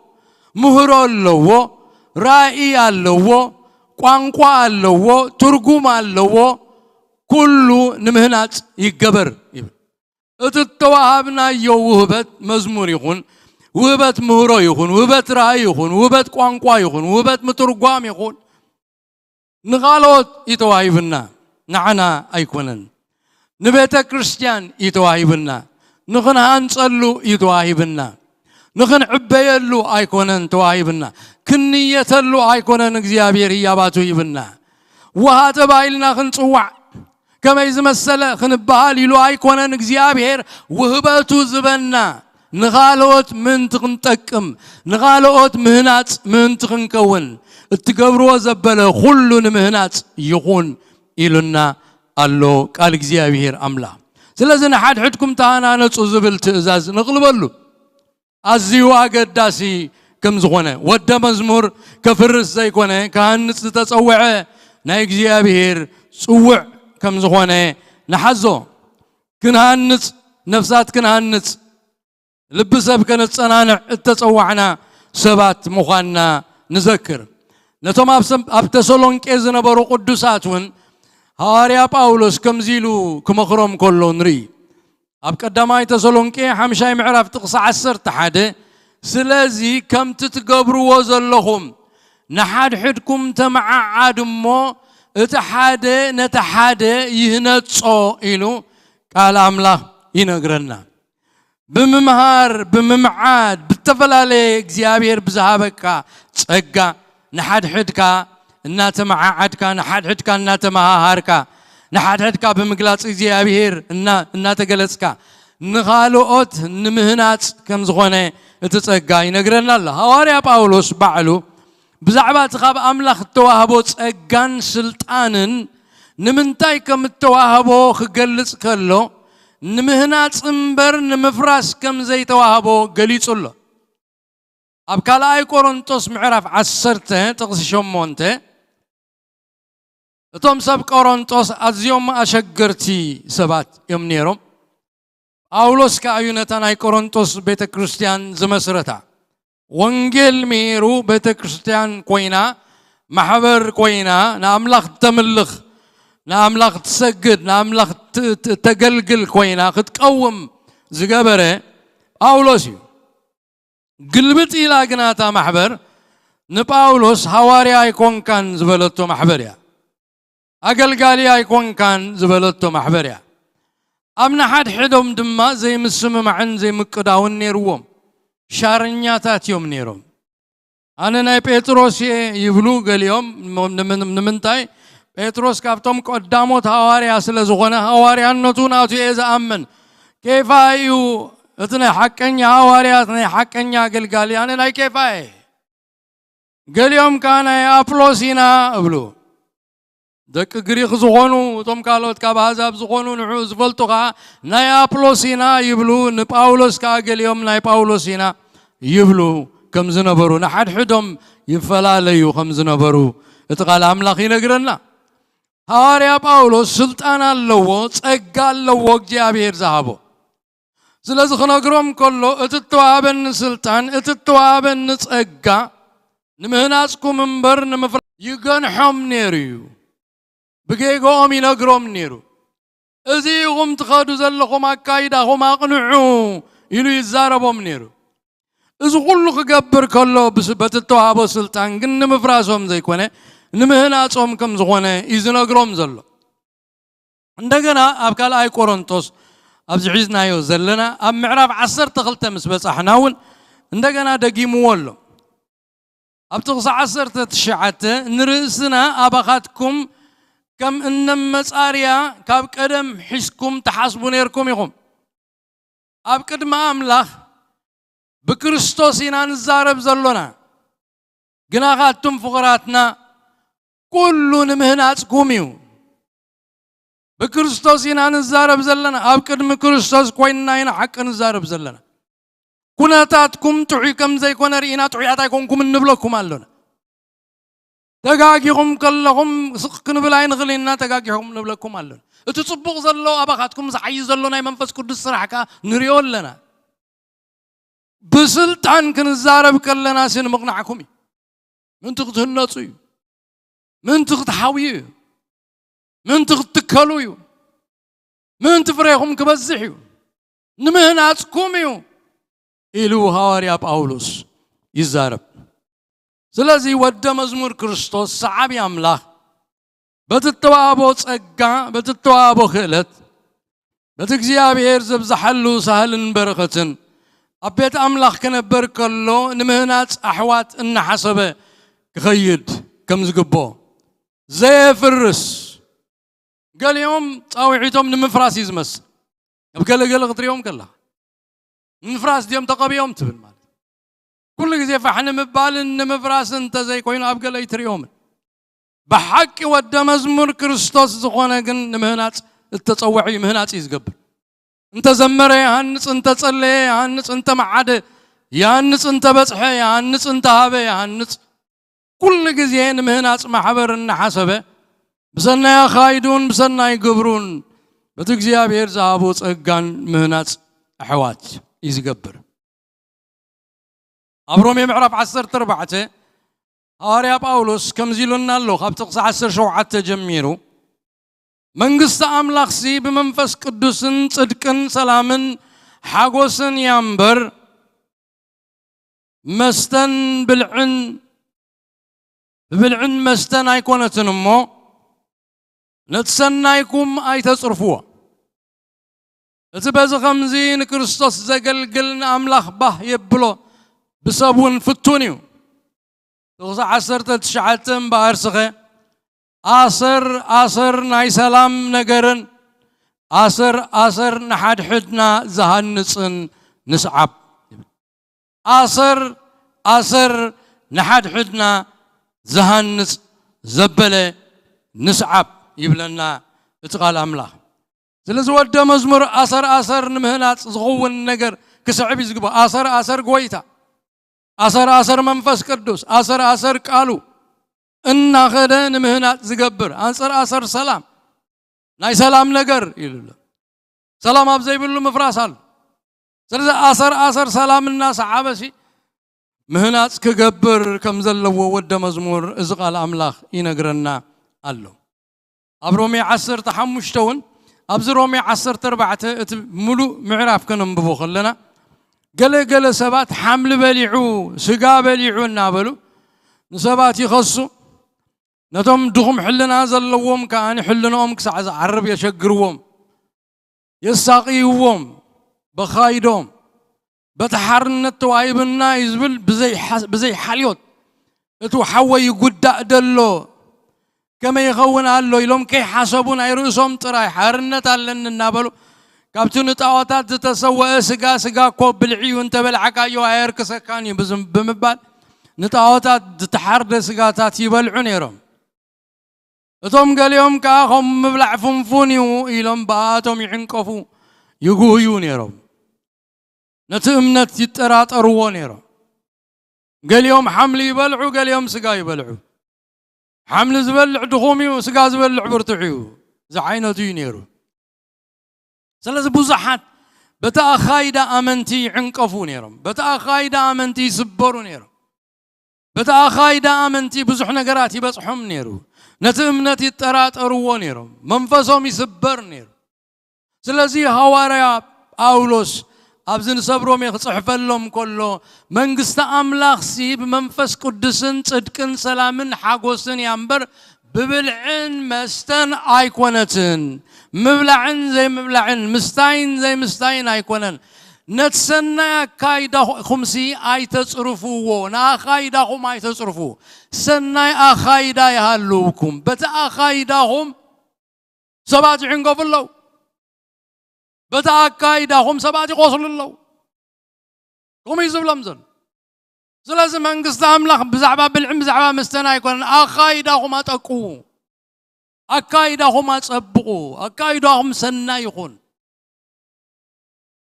[SPEAKER 2] مهر اللوو رائي اللوو ቋንቋ አለው ትርጉም አለው ኩሉ ንምህናጽ ይገበር እትተዋሃብና የውህበት መዝሙር ይሁን ውህበት ምህሮ ይሁን ውህበት ራእይ ይሁን ውህበት ቋንቋ ይሁን ውህበት ምትርጓም ይሁን ንኻልኦት ይተዋሂብና ንዓና አይኮነን ንቤተ ክርስቲያን ይተዋሂብና ንኽንሃንጸሉ ይተዋሂብና نخن عبيلو أيكونن تواهيبنا كنيتلو أيكونن እግዚአብሔር ياباتو يبنا وهذا بايلنا خنصوع كما يزمسل خنبهال يلو أيكونن እግዚአብሔር وهباتو زبنا نغالوت من تخنطقم نغالوت مهنات من تخنكون اتقبرو زبله كلن مهنات يكون إلنا الله قال እግዚአብሔር أملا سلازن حدكم تانا نصو زبل تأزاز نغلبلو أزيو أقداسي كم زغنة ود مزمور كفرس زي كونه كهنس تتصوعه نايك زيابير صوع كم زغنة نحزو كنهنس نفسات كنهنس لبسب كنت صنانع تتصوعنا سبات مخانا نذكر نتوم أبتسولون كيزنا برو قدساتون هاريا باولوس كم زيلو كمخرم كلو نري أبقدماي تسولونكي حمشاي معرف تقص 11 سلازي كم تتقبروا وزلهم نحد حدكم تمععد مو اتحاده نتحاده يهنتصو إلو قال أملا ينقرنا بممهار بممعاد بالتفلالي እግዚአብሔር بزهابك ጸጋ نحد حدكا ناتمععدك نحد حدكا ناتمهارك نحد حدكا بمقلاص እግዚአብሔር እና ተገለጽካ ንኻልኦት ንምህናጽ ከም ዝኾነ እትጸጋ ይነግረናል ሐዋርያ ጳውሎስ ባዕሉ ብዛዕባ ትኻብ ኣምላኽ ተዋህቦ ጸጋን ስልጣንን ንምንታይ ከም ተዋህቦ ክገልጽ ከሎ ንምህናጽ እምበር ንምፍራስ ከም ዘይተዋህቦ ገሊጹሎ ኣብ ካልኣይ ቆሮንቶስ ምዕራፍ 10 ጥቕሲ 8 እቶም ሰብ ቆሮንቶስ ኣዝዮም ኣሸገርቲ ሰባት እዮም ነይሮም ጳውሎስ ከኣዩነታ ናይ ቆሮንቶስ ቤተ ክርስቲያን ዝመስረታ ወንጌል ሜሩ ቤተ ክርስቲያን ኮይና ማሕበር ኮይና ንኣምላኽ ተምልኽ ንኣምላኽ ትሰግድ ንኣምላኽ ተገልግል ኮይና ክትቀውም ዝገበረ ጳውሎስ እዩ ግልብጥ ኢላ ግናታ ማሕበር ንጳውሎስ ሐዋርያ ኣይኮንካን ዝበለቶ ማሕበር እያ أقلقالي أيكون كان زبالته محبريا أمنا حد حدهم دما زي مسلم معن زي مقداون نيروم شارنياتات يوم نيروم أنا ناي بيتروس يبلو قال يوم نمنتاي بطرس كابتم قداموت هواريا سلازغونه هواريانتو ناتو يزامن كيف ايو اتنا حقنيا هواريات ني حقنيا غلغاليان لاي كيف اي قال يوم كان ابلوسينا ابلو دك غريخ زغونو توم قالوت كاب حزاب زغونو نحو زفلطوغا ناي ابلوسينا يبلو نباولوس كا قال يوم ناي باولوسينا يبلو كم زنبرو نحد حدهم يفلاليو خم زنبرو اتقال املاخ ينغرنا حواريا باولوس سلطان اللو صقا اللو እግዚአብሔር زهبو ስለዚህ خنغروم كله اتتوابن سلطان اتتوابن صقا نمهناسكم منبر نمفر يغنحم نيريو بقيقوم ينغروم نيرو ازيهم تخادو زلخم اكايداهم اقنعو يلو يزاربوم نيرو إذا كله كجبر كله بس بتتوابو سلطان كن مفراسهم زي كونه نمهناتهم كم زغونه إذا نقرم زلوا عندنا أبكال أي كورنثوس أبزعزنا يوزلنا أم معرف عصر تغلت مسبس أحناون عندنا دقي مولو أبتغص عصر تتشعت نرسنا أبخاتكم كم إن مساريا كاب قدم حسكم تحاسبون يركم يقوم أبكد ما أملاخ بكريستوس ينان الزارب زلونا قناغاتهم فقراتنا كلون مهنات قوميو بكريستوس ينان الزارب زلنا أبكد من كريستوس كويننا ينا حق الزارب زلنا كناتاتكم تعيكم زي كون رئينا تعياتكم كم نبلكم اللونا تقاقيهم كلهم سقن بلاين غلينا تقاقيهم نبلكم اللونا اتتصبغ زلو أبخاتكم زحي زلونا يمنفس كردس سرحكا نريول لنا بسلطان كنزارب كلنا سن مقنعكم من تقتهنصي من تقتحاوي من تقتكلوي من تفريهم كبزحيو نمهناتكم إلو هواريا باولوس يزارب سلازي ود مزمور كريستوس صعب أملاح بتتوابو صقا بتتوابو خلت بتግዚአብሔር زبزحلو سهلن برختن أبيت أملاخ كنبر كله نمهنات أحوات إن حسبه كخيد كم زقبو زي فرس قال يوم طاوعيتهم نمفراس يزمس قال غطر يوم كله نمفراس ديوم تقبي يوم تبن مال كل زي فحنا مبال نمفراس انت زي كوين أبقى يتر يوم بحق ود مزمور كريستوس زخونه كن نمهنات التطوعي مهنات يزقبر انت زمره يهنص انت صلي يهنص انت معد يهنص انت بصحه يهنص انت هبه يهنص كل غزين مهناص محبرنا حسبه بسنا خايدون بسنا يغبرون بتግዚአብሔር زابو صقان مهناص احوات يزغبر ابروم يمعرف 10 4 حواريا باولوس كمزيلنا له خبتقص 10 7 جميرو منغست أملاخ سي بمنفس قدوسن صدقن سلامن حاغوسن يامبر مستن بالعن مستن ايكونتنمو نتسنايكم اي تصرفوا اتبز خمزين كريستوس زقلقلن أملاخ به يبلو بسبون فتونيو تغزى 10 9 بارسخه آسر ناي سلام نجرن آسر نحد حدنا زهنصن نسعب آسر نحد حدنا زهنص زبله نسعب يبلنا اتقال أملاح سلازو ود مزمور آسر نمهنات زغون نجر كسعب يزقبو آسر قويتا آسر منفس قدوس آسر قالو إن خدن مهنات زقبر أنصر سلام ناي سلام نجر يلو سلام أبزي بلو مفراسال سلزا أسر سلام الناس عبسي مهنات كجبر كم زلوا ود مزمور إزقال أملاخ ينقرنا قالو أبرومي 10 تحمشتون أبزرومي 10 4 ملو معرف كنم ببوخلنا قال سبات حمل بليعو سقا بليعو نابلو نسبات يخصو نتوم دخم حلنا زلوهم كان حلناهم كسعز عرب يشقروهم يساقيهم بخايدهم بتحرن التوايبنا يزبل بزي حاليوت اتو حوي يقدا دلو كما يخون الله يلوم كي حسبون أي رؤوسهم تراي حارنة لن النابلو كابتن تعواتات تتسوى سجا كوب بالعيون تبلعك أيوة عيرك سكاني بمبال نتعواتات تحرد سجاتات يبلعون يرم توم قال يوم كاهم مبلع فنفوني وإلهم باتهم يعنقفوا يقويون يرم نتأمنت يترات أروان يرم قال يوم حمل يبلعوا قال يوم سجا يبلعوا حمل زبلع دخومي وسجا زبلع برتعيو زعينة ينيرو سلز بوزحات بتا خايدة أمنتي عنقفون يرم بتا خايدة أمنتي سبرون يرم بتا خايدة أمنتي بزح نقراتي بس حم نيرو نتأمنتي الترات أروان يرم منفسهم يسبر نيرو سلزي هواريا أولوس أبزن صبرهم يصحف لهم كله منقست أملاخ سيب منفس قدسن صدقن سلامن حاقوسن ينبر ببلعن مستن أيقونتن مبلعن زي مبلعن مستاين زي مستاين أيقونن نتسنى كايدا خمسي أي تصرفوا نا خايدا هم أي تصرفوا سنى أخايدا يهلوكم بتا أخايدا هم سبات عنقف الله بتا أكايدا هم سبات قصل الله هم يزول لمزن سلازم منقصد أملاخ بزعبا بالعم بزعبا مستنا يكون أخايدا هم أتقوا أكايدا هم أتصبقوا أكايدا هم سنا يكون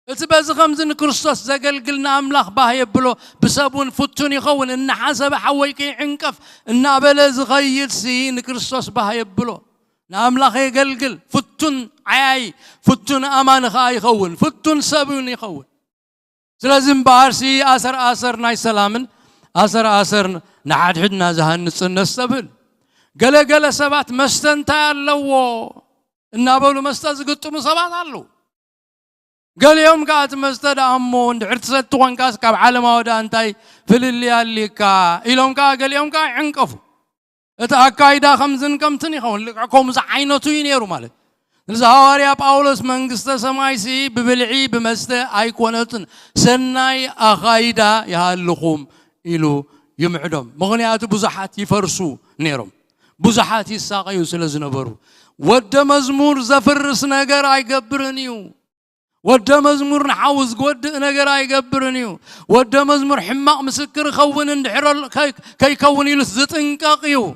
[SPEAKER 2] اتباز خمزن كريستوس زقل قلنا أملاخ باه يبلو بسابون فتون يخون إن حسب حويكي عنكف إن أبلز غير سين كريستوس باه يبلو نأملاخ يقلقل فتون عاي فتون أمان خاي يخون فتون سابون يخون سلازم بارسي أسر ناي سلامن أسر نعاد حدنا زهن نستبل قال سبات مستنتا اللو إن أبلو مستزقط مصابات اللو قال يوم قاعد مستد أمون عرتسد توان كاس كاب عالم ودا أنتي في اللي اللي كا يوم قال يوم كا عنكفو أتأكيدا خمسين كم تني خون لكم زعينة توينيرو ماله الزهاري باولوس منقست سمايسي ببلعي بمست أيقونتن سناي أخايدا يهاللخوم إلو يمعدم مغنيات بزحات يفرسو نيرم بزحات يساقي وسلزنبرو ود مزمور زفرس نجار يقبرنيو ود مزمور نحوز قد نجار يقبرنيو ود مزمور حماق مسكر خون اندحر كي كون يلزت انقاقيو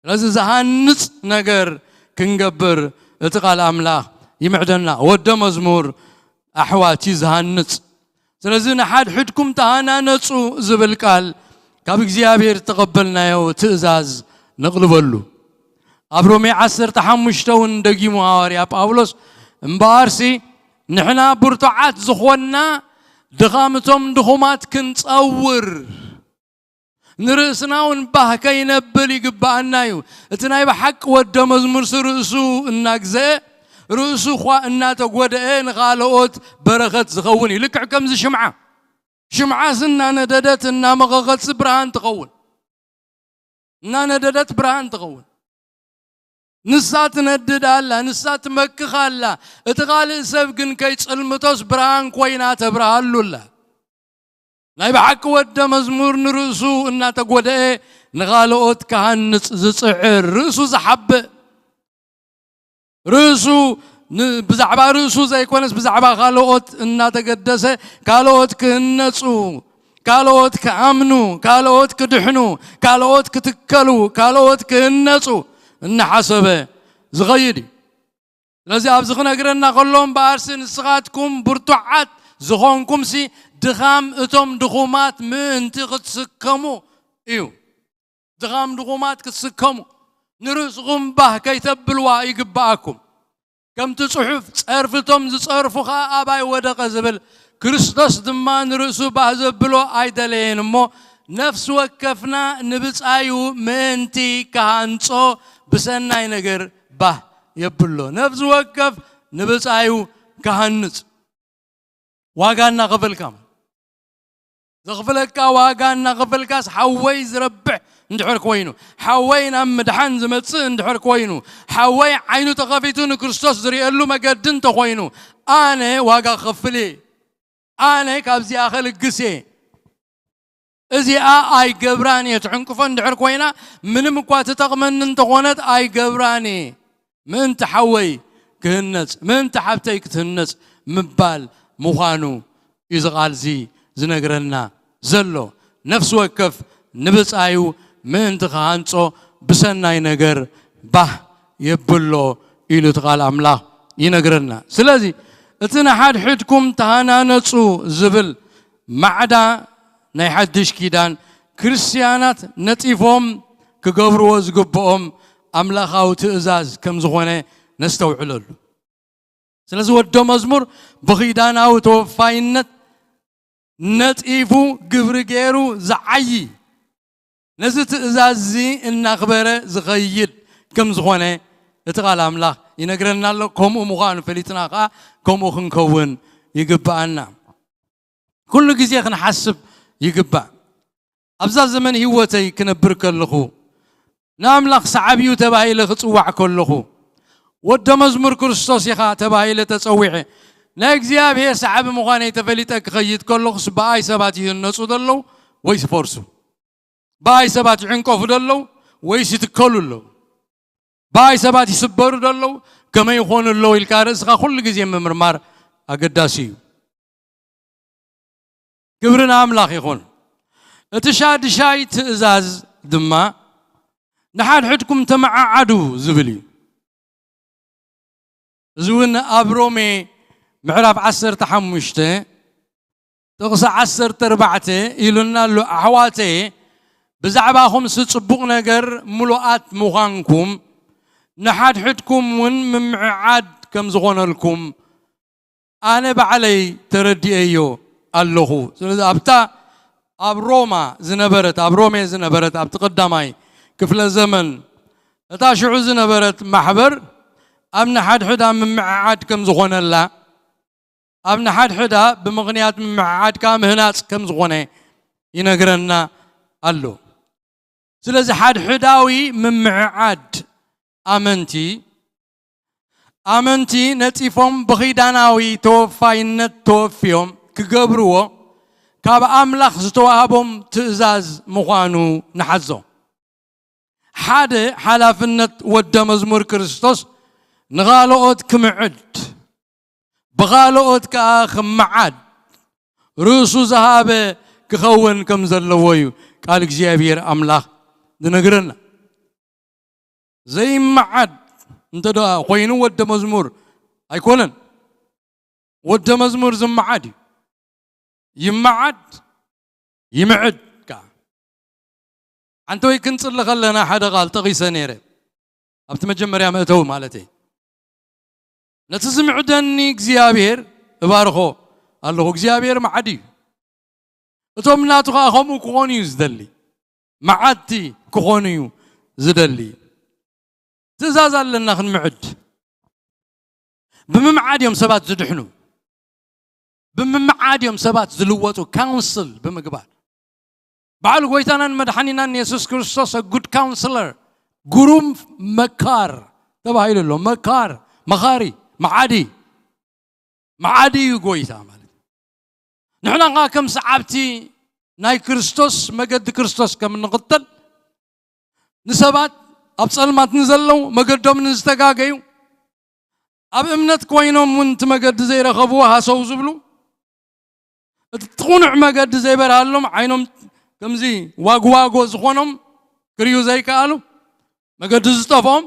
[SPEAKER 2] لازم زهانس نجار كنقبر اتقال أملاخ يمعدنا ود مزمور أحواتي زهانس سلازم حد حدكم تهانا نصو زبلكال كابك زيابير تقبلنا يو تأزاز نقلبلو أبرومي عصر تحمشتون دقي مهاري أبولوس مبارسي نحنا برتعات زخونا دخامتهم دخومات كنت أور نرسنا ونبه كي نبلي قبعنا يو اتناي بحق ود مزمور رؤسو الناقزة رؤسو خوا الناتا قودئين غالوت برغت زخوني لكع كمز شمعة سنة نددت إنها مغغت برهان تغون إنها نددت برهان تغون نسات ندد الله نسات مكخ الله اتغال سبقن كيتس المتوس برهان كوينات برهان لله ناي بحق ود مزمور نرسو إنها تقودئ نغالوت كهان زصعر رؤسو زحب رؤسو بزعبا رؤسو زي كونس بزعبا غالوت إنها تقدسه كالوت كنصو كالوت كأمنو كالوت كدحنو كالوت كتكلو كالوت كنصو إن حسبه زغيري لازم أبزخنا قرنا كلهم بارسن سقاتكم برتوعات زخونكم سي دخام اتم دخومات من تغتسكمو ايو دخام دخومات كتسكمو نرزقهم به كي تبلوا يقباكم كم تصحف صرفتم زصرفخا اباي ودق زبل كريستوس دمان رؤسو به زبلو ايدلين مو نفس وكفنا نبصايو منتي كهانصو بسناي نجر به يبلو نفس وكف نبصايو كهانص واغانا قبلكم زغفلك واغانا قبلكاس حوي زربح ندحر كوينو حوينا مدحن زمص ندحر كوينو حوي عينو تغفيتون كريستوس زريالو مقدن تخوينو انا واغا خفلي انا كابزي اخل قسي እዚኣ ኣይ ገብራን የትዕንቅፈን ድሕር ኮይና ምንም እኳ ትጠቕመን እንተኾነት ኣይ ገብራን ምእንቲ ሓወይ ክህነጽ ምእንቲ ሓብተይ ክትህነጽ ምባል ምዃኑ እዩ ቃል እዚ ዝነግረና ዘሎ ነፍሲ ወከፍ ንብፃዩ ምእንቲ ክሃንጾ ብሰናይ ነገር ባህ የብሎ ኢሉ ቃል ኣምላኽ ይነግረና ስለዚ እቲ ንሓድሕድኩም ተሃናነጹ ዝብል ማዕዳ ናይ ሓድሽ ኪዳን ክርስቲያናት ነጢፎም ክገብርዎ ዝግብኦም ኣምላኻዊ ትእዛዝ ከም ዝኾነ ነስተውዕለሉ ስለዚ ወዶ መዝሙር ብኺዳናዊ ተወፋይነት ነጢፉ ግብሪ ገይሩ ዝዓይ ነዚ ትእዛዝ እዚ እናኽበረ ዝኸይድ ከም ዝኾነ እቲ ቃል ኣምላኽ ይነግረና ኣሎ ከምኡ ምዃኑ ፈሊጥና ከዓ ከምኡ ክንከውን ይግባአና ኩሉ ግዜ ክንሓስብ ይግባእ ኣብዛ ዘመን ህይወተይ ክነብር ከለኹ ንኣምላኽ ሰዓብዩ ተባሂለ ክፅዋዕ ከለኹ ወዶ መዝሙር ክርስቶስ ኢኻ ተባሂለ ተፀዊዐ ናይ እግዚኣብሔር ሰዓቢ ምዃነይ ተፈሊጠ ክኸይድ ከለኹስ በኣይ ሰባት ይህነፁ ደለው ወይስ ፈርሱ በኣይ ሰባት ይዕንቀፉ ደለው ወይስ ይትከሉ ኣለው በኣይ ሰባት ይስበሩ ደለው ከመይ ይኾኑ ኣለው ኢልካ ርእስኻ ኩሉ ግዜ ምምርማር ኣገዳሲ እዩ ግብርና ኣምላኽ ይኹን እቲ ሻድሻይ ትእዛዝ ድማ ንሓድሕድኩም ተመዓዓዱ ዝብል እዩ እዚ እውን ኣብ ሮሜ ምዕራፍ 15 ጥቕሲ 14 ኢሉና ኣሎ ኣሕዋተይ ብዛዕባኹም ጽቡቕ ነገር ሙሉኣት ምዃንኩም ንሓድሕድኩም እውን ምምዕዓድ ከም ዝኾነልኩም ኣነ ባዕለይ ተረዲአዮ ኣለኹ ስለዚ ኣብታ ኣብ ሮሜ ዝነበረት ኣብቲ ቀዳማይ ክፍለ ዘመን እታ ሽዑ ዝነበረት ማሕበር ኣብ ንሓድሕዳ ምምዕዓድ ከም ዝኾነላ ኣብ ንሓድሕዳ ብምኽንያት ምምዕዓድካ ምህናፅ ከም ዝኾነ ይነግረና ኣሎ ስለዚ ሓድሕዳዊ ምምዕዓድ ኣመንቲ ነጢፎም ብኺዳናዊ ተወፋይነት ተወፊዮም ክገብርዎ ካብ ኣምላኽ ዝተዋሃቦም ትእዛዝ ምዃኑ ንሓዞ ሓደ ሓላፍነት ወደ መዝሙር ክርስቶስ ንኻልኦት ክምዕድ ብኻልኦት ከዓ ክመዓድ ርእሱ ዝሃበ ክኸውን ከም ዘለዎ እዩ ቃል እግዚኣብሔር ኣምላኽ ዝነግረና ዘይመዓድ እንተዳ ኮይኑ ወደ መዝሙር ኣይኮነን ወደ መዝሙር ዝመዓድ እዩ ይመዓድ ይምዕድ ከዓ አንተ ወይ ክንጽልይ ከለና ሓደ ቃል ጠቂሰ ነይረ ኣብቲ መጀመርያ መእተው ማለት እዩ ነቲ ዝምዕደኒ እግዚኣብሔር እባርኾ ኣለኹ እግዚኣብሔር መዓድ እዩ እቶም ናቱ ከዓ ከምኡ ክኾኑ እዩ ዝደሊ መዓድቲ ክኾኑ እዩ ዝደሊ ትእዛዝ ኣለና ክንምዕድ ብምምዓድ እዮም ሰባት ዝድሕኑ ብምምዓድ እዮም ሰባት ዝልወጡ ካውንስል ብምግባር በዓል ጎይታናን መድሓኒናን ኢየሱስ ክርስቶስ ጉድ ካውንስለር ጉሩም መካር ተባሂሉ ኣሎ መካር መኻሪ መዓዲ እዩ ጎይታ ማለት ንሕና ከም ሰዓብቲ ናይ ክርስቶስ መገዲ ክርስቶስ ከም ንኽተል ንሰባት ኣብ ጸልማት ንዘለው መገዶም ንዝተጋገዩ ኣብ እምነት ኮይኖም እውን እቲ መገዲ ዘይረኸብዎ ሃሰው ዝብሉ እቲ ትቑኑዕ መገዲ ዘይበርሃሎም ዓይኖም ከምዚ ዋግዋጎ ዝኾኖም ክርዩ ዘይከኣሉ መገዲ ዝጠፍኦም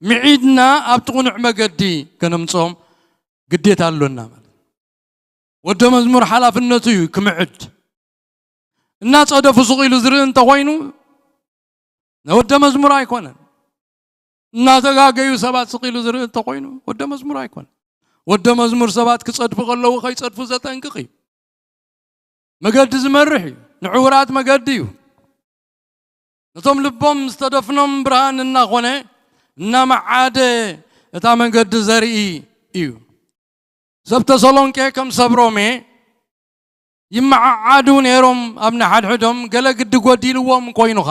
[SPEAKER 2] ምዒድና ኣብ ትቑኑዕ መገዲ ከነምጾም ግዴታ ኣሎና ማለት ወደ መዝሙር ሓላፍነቱ እዩ ክምዕድ እናጸደፉ ስቕ ኢሉ ዝርኢ እንተኾይኑ ወደ መዝሙር ኣይኮነን እናተጋገዩ ሰባት ስቕ ኢሉ ዝርኢ እንተኾይኑ ወደ መዝሙር ኣይኮነን ወደ መዝሙር ሰባት ክጸድፉ ከለዉ ከይጸድፉ ዘጠንቅቕ እዩ መገዲ ዝመርሕ እዩ ንዕውራት መገዲ እዩ ነቶም ልቦም ዝተደፍኖም ብርሃን እናኾነ እናመዓደ እታ መንገዲ ዘርኢ እዩ ሰብ ተሰሎንቄ ከም ሰብ ሮሜ ይመዓዓዱ ነይሮም ኣብ ንሓድሕዶም ገለ ግዲ ጎዲልዎም ኮይኑኻ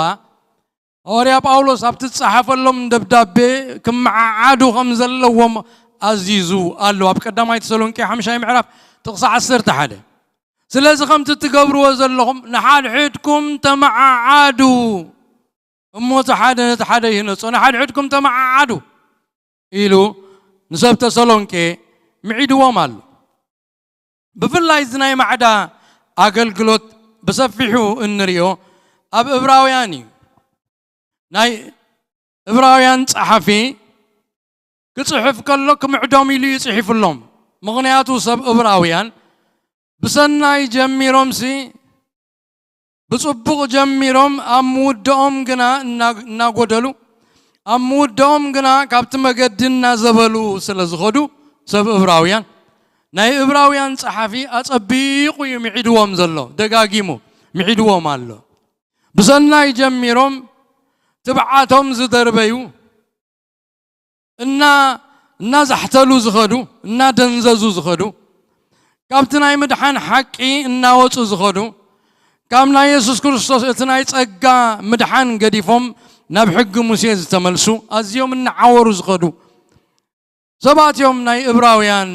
[SPEAKER 2] ሐዋርያ ጳውሎስ ኣብቲ ዝፀሓፈሎም ደብዳቤ ክመዓዓዱ ከም ዘለዎም ኣዚዙ ኣሎ ኣብ ቀዳማይ ተሰሎንቄ 5 ምዕራፍ ጥቕሲ 11 سلازي خم تتقبروا وزلهم نحاد حدكم تمععادوا أموت حدا ينص نحاد حدكم تمععادوا إلو نسبت سالونكي معيدوا مالو بفلا يزناي معدا أقلقلوت بسفحوا النريو أب إبراوياني ناي إبراويان صحفي كصحف كلك معدومي لي يصحف لهم مغنياتو سب إبراويان بسناي جميروم سي بصبغ جميروم أمودهم جنا ناقودلو أمودهم جنا كابت مجدنا زبلو سلزخدو سب إبراويان ناي إبراويان صحفي أصبيق يمعدوهم زلو دقاقيمو معدوهم الله بسناي جميروم تبعاتهم زدربيو إنا زحتلو زخدو إنا دنززو زخدو كابتنا يمدحان حقي إنا وصو زخدو كامنا يسوس كريستوس إتنا يتسقى مدحان قديفهم نبحق موسيز تملسو أزيوم إنا عورو زخدو سبات يوم ناي إبراويان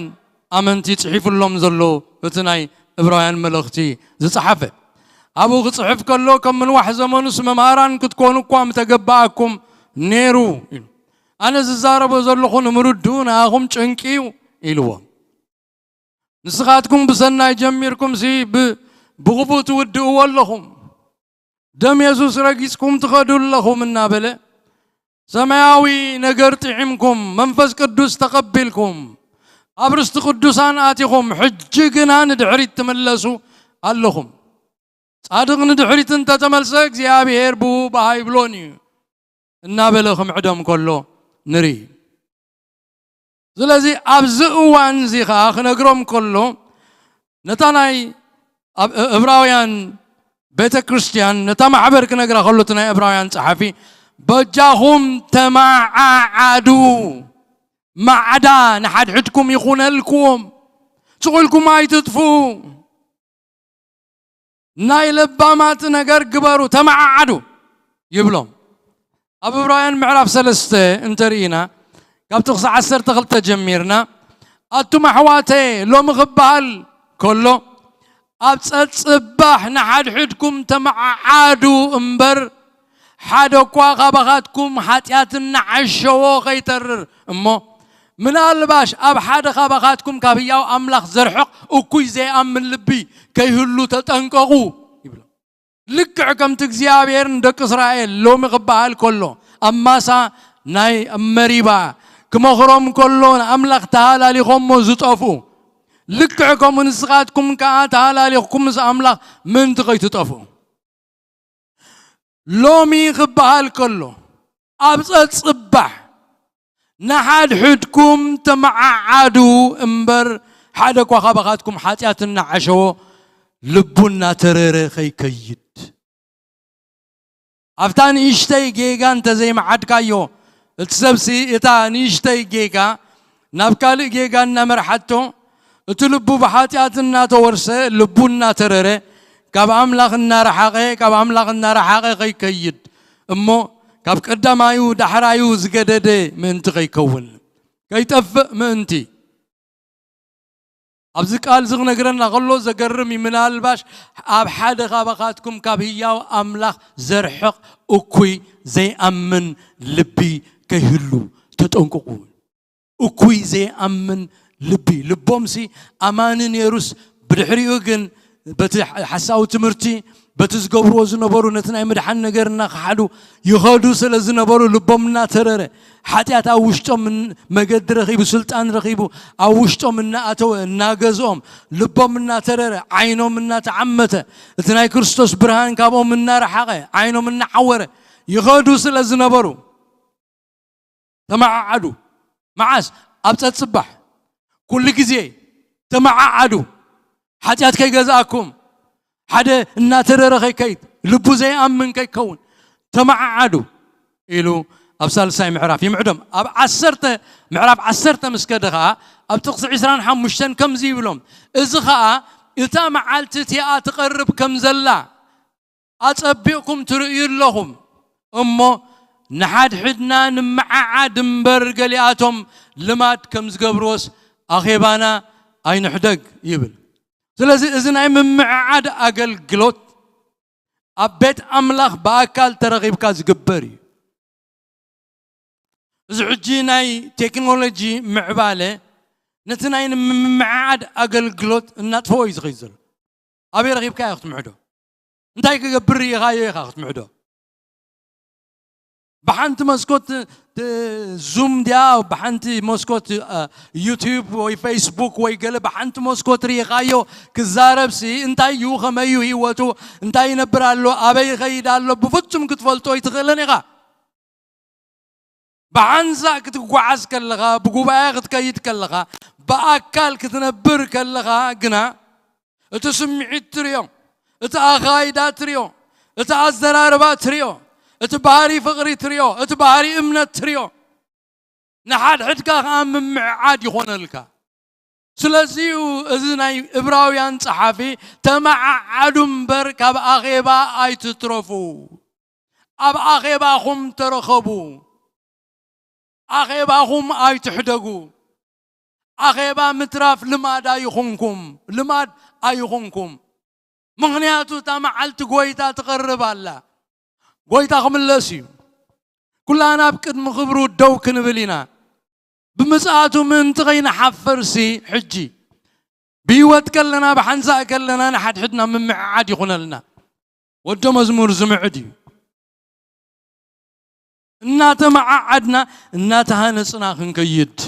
[SPEAKER 2] أمنتي تحيف اللهم زلو إتنا إبراويان ملغتي زتصحفه أبو صحف كله كم من واحد زمان اسمه مهاران كتكونوا قام تجبعكم نيرو أنا زارب وزلخون مردون أهم تنكيو إلوا نسخاتكم بسنا يجميركم سي بغبوت ودوا واللهم دم يسوس رجيسكم تخدوا لهم النابلة سماوي نجرت عمكم منفس قدوس تقبلكم أبرست قدوسان آتيكم حجنا ندعري تملسوا اللهم صادق ندحريت انت تملسك زيابير بو باي بلوني النابلخم عدم كله نري زلازي ابزقوان زيخا خنقرم كله نتاناي ابراويان بيت كريستيان نتا معبر كنقرا خلوتنا ابراويان صحفي بجاهم تمععدو معدا نحد حدكم يخون لكم شغلكم ما يتطفو ناي لبامات نجار جبارو تمععدو يبلهم أبو إبراهيم معرف سلسته انترينا قبل تخص عسر تغلط جميرنا أتوم حواتي لو مغبال كله أبصبح نحد حدكم تمععدو امبر حدو قوا بغاتكم حتياتنا عشوا غيترر امو من الباش أب حد خبخاتكم كابياو أملاخ زرحق وكوي زي أمن لبي كي هلو تتنقغو لك عكم تكزيابير ندك إسرائيل لو مغبال كله أما سا ناي مريبا كمخرم كله أملاخ تعالى لكم زطفو لك عكم نسخاتكم كعتالى لكم أملاخ من تغي تطفو لو مغبال كله أبصت صبح نحد حدكم تمععدو امبر حدك وخبغاتكم حاتياتنا عشو لبنا تريري خي كيد افتان اشتي جيغا انت زي ما عدكايو تسبسي اتا نيشتي جيغا نابكالي جيغا نمر حتو تلبو بحاتياتنا تورسي لبنا تريري كاب املاخ النار حقي كاب املاخ النار حقي خي كيد امو كاب قدامايو دحرايو زقدده من تغي كون كيتفق منتي ابز قال زغ نغرنا غلو زغرم يمنال باش اب حد خبخاتكم كاب هياو املاخ زرحق اكوي زي امن لبي كيهلو تطنققو اكوي زي امن لبي لبومسي امانن يروس بدحريو كن بتحساو تمرتي بتزقبرو زنبرو نتنا يمدحن نغرنا خحدو يخدو سلازنبرو لبومنا ترره حتيات اوشطو من مقد رخيبو سلطان رخيبو اوشطو من اتو ناغزوم لبومنا ترره عينو منا تعمته اتناي كريستوس برهان كابو منا رحقه عينو منا حوره يخدو سلازنبرو تمععدو معاس ابصت صبح كل غزي تمععدو حتيات كي غزاكم حدا الناتر رخي كيت لبو زي أمن كي كون تمععدو إلو أبسال ساي معرف يمعدم أب عسرت معرف عسرت مسكدها أب تقص عسران حمشتن كم زيبلهم إزخاء إلتا معالتتي تقرب كم زلا أتبئكم ترئير لهم أمو نحد حدنا نمععد مبرقلياتهم لمات كم زقبروس أخيبانا أين حدق يبل ስለዚህ እዚ ናይ ምምዕዓድ ኣገልግሎት ኣብ ቤት ኣምላኽ ብኣካል ተረኺብካ ዝግበር እዩ እዚ ሕጂ ናይ ቴክኖሎጂ ምዕባለ ነቲ ናይ ምምዕዓድ ኣገልግሎት እናጥፍኦ እዩ ዝኸይድ ዘሎ ኣበይ ረኺብካ ኢኻ ክትምዕዶ እንታይ ክገብር ኢኻዮ ኢኻ ክትምዕዶ بحنت مسكوت زوم ديا بحنت مسكوت يوتيوب وي فيسبوك وي قال بحنت مسكوت ريخايو كزارب سي انتي يو خميو هيوتو انتي نبرالو ابي خيدالو بفصم كتفلتو يتخلني غا بعنزا كتقعس كلغا بقبايا كتكيد كلغا باكل كتنبر كلغا قنا اتسمعي تريو اتاخايدا تريو اتازراربا تريو اتباري فقري تريو اتباري امنت تريو نحاد حدكا خام معاد يخون لك سلازيو اذناي ابراويان صحافي تمععدوا مبر كاب اخيبا اي تترفو اب اخيبا خم ترخبو اخيبا خم اي تحدقو اخيبا متراف لماد ايخونكم لماد ايخونكم مغنياتو تمعلت قويتا تقرب الله قويتا خملسيو كلنا بقد مخبرو دو كنبلينا بمساعتو من تغين حفرسي حجي بيوت كلنا بحنزا كلنا نحد حدنا من معاد يخون لنا ودو مزمور زمعدي الناتا معادنا الناتا هانسنا خنكيد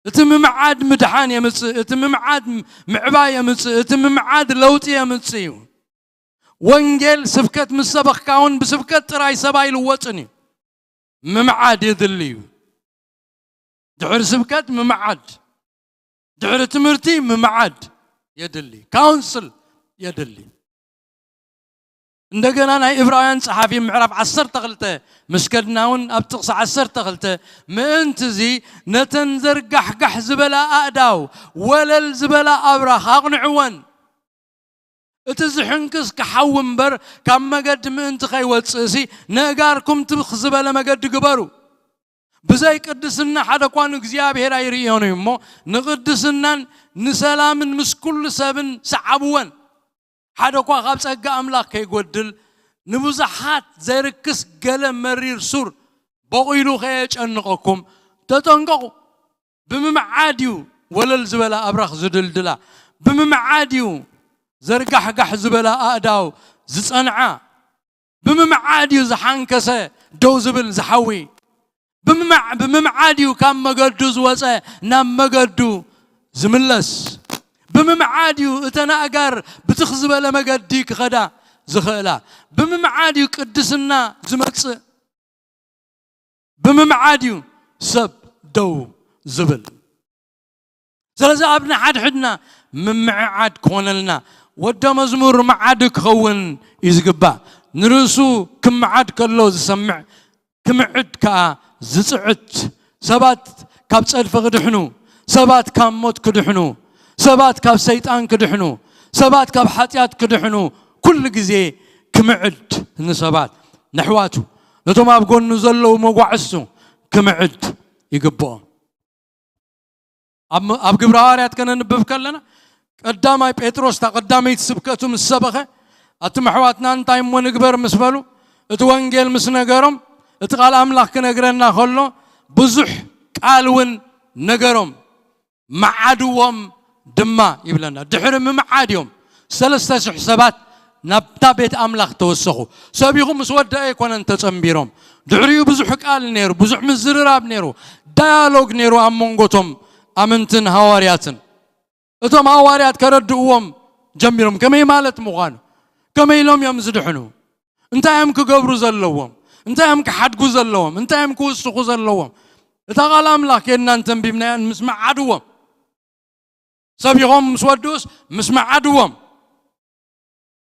[SPEAKER 2] اتم معاد مدحان يمس اتم معاد معباية يمس اتم معاد لوتي يمسيو وانجيل سفكت مسبخ كاون بسفكت راي سبايل وطني ممعاد يذليو دعر سفكت ممعاد دعر تمرتي ممعاد يدلي كونسل يدلي እንደገና ናይ ዕብራውያን ጸሐፊ ምዕራፍ 10 ተኽልተ መስከድናውን ኣብ ጥቕሲ 10 ተኽልተ ምእንቲ እዚ ነተን ዘርጋሕጋሕ ዝበላ ኣእዳው ወለል ዝበላ ኣብራኽ ኣቕንዕወን እቲ ዝሕንክስ ክሓዊ እምበር ካብ መገዲ ምእንቲ ከይወፅእሲ ነጋርኩም ትብኽ ዝበለ መገዲ ግበሩ ብዘይ ቅድስና ሓደ እኳ ንእግዚአብሔር ኣይርአዮን እሞ ንቅድስናን ንሰላምን ምስ ኩሉ ሰብን ሰዓብወን ሓደ እኳ ካብ ጸጋ ኣምላኽ ከይጎድል ንብዙሓት ዘይርክስ ገለ መሪር ሱር በቂሉ ከየጨንቐኩም ተጠንቀቑ ብምምዓድ እዩ ወለል ዝበላ ኣብራኽ ዝድልድላ ብምምዓድ እዩ زرقح زبلا أداو زصنعا بممعاديو زحانكسه دو زبل زحوي بممعاديو كام مقدو زوصه نام مقدو زملس بممعاديو اتنا اقار بتخزبله مقديك خدا زخلا بممعاديو قدسنا زمص بممعاديو سب دو زبل سلازا ابنا حد حدنا ممعاد كونلنا ود مزمور معادك خون يزقبا نرسو كم عاد كله زسمع كم عد كا زصعت سبات كاب صدف كدحنو سبات كاب موت كدحنو سبات كاب شيطان كدحنو سبات كاب حطيات كدحنو كل غزي كم عد نسبات نحواتو نتوم ابغون زلو مغعسو كم عد يقبو اب غبراريات كان نبف كلنا قدامي بطرس تقدامي سبكتو مسبخه اتمحواتنا انتاي منغبر مسبلو اتوانجيل مسنغرم اتقال املاح كنغرنا خلو بزح قالون نغرم معادوم دما يبلنا دحر معاديوم 3 سبات نبتا بيت املاح توسخو سبيهم مسودا يكونن تصمبيروم دحريو بزح قال نيرو بزح مزرراب نيرو ديالوج نيرو امونغوتوم امنتن حوارياتن اتوم حواريات كردوهم جميرهم كمي مالت مغانو كمي لهم يمزدحنو انت هم كغبرو زلوهم انت هم كحدقو زلوهم انت هم كوسخو زلوهم اتا قال املاك ينانتن بيبنا مسمع عدوهم سبيهم مسودوس مسمع عدوهم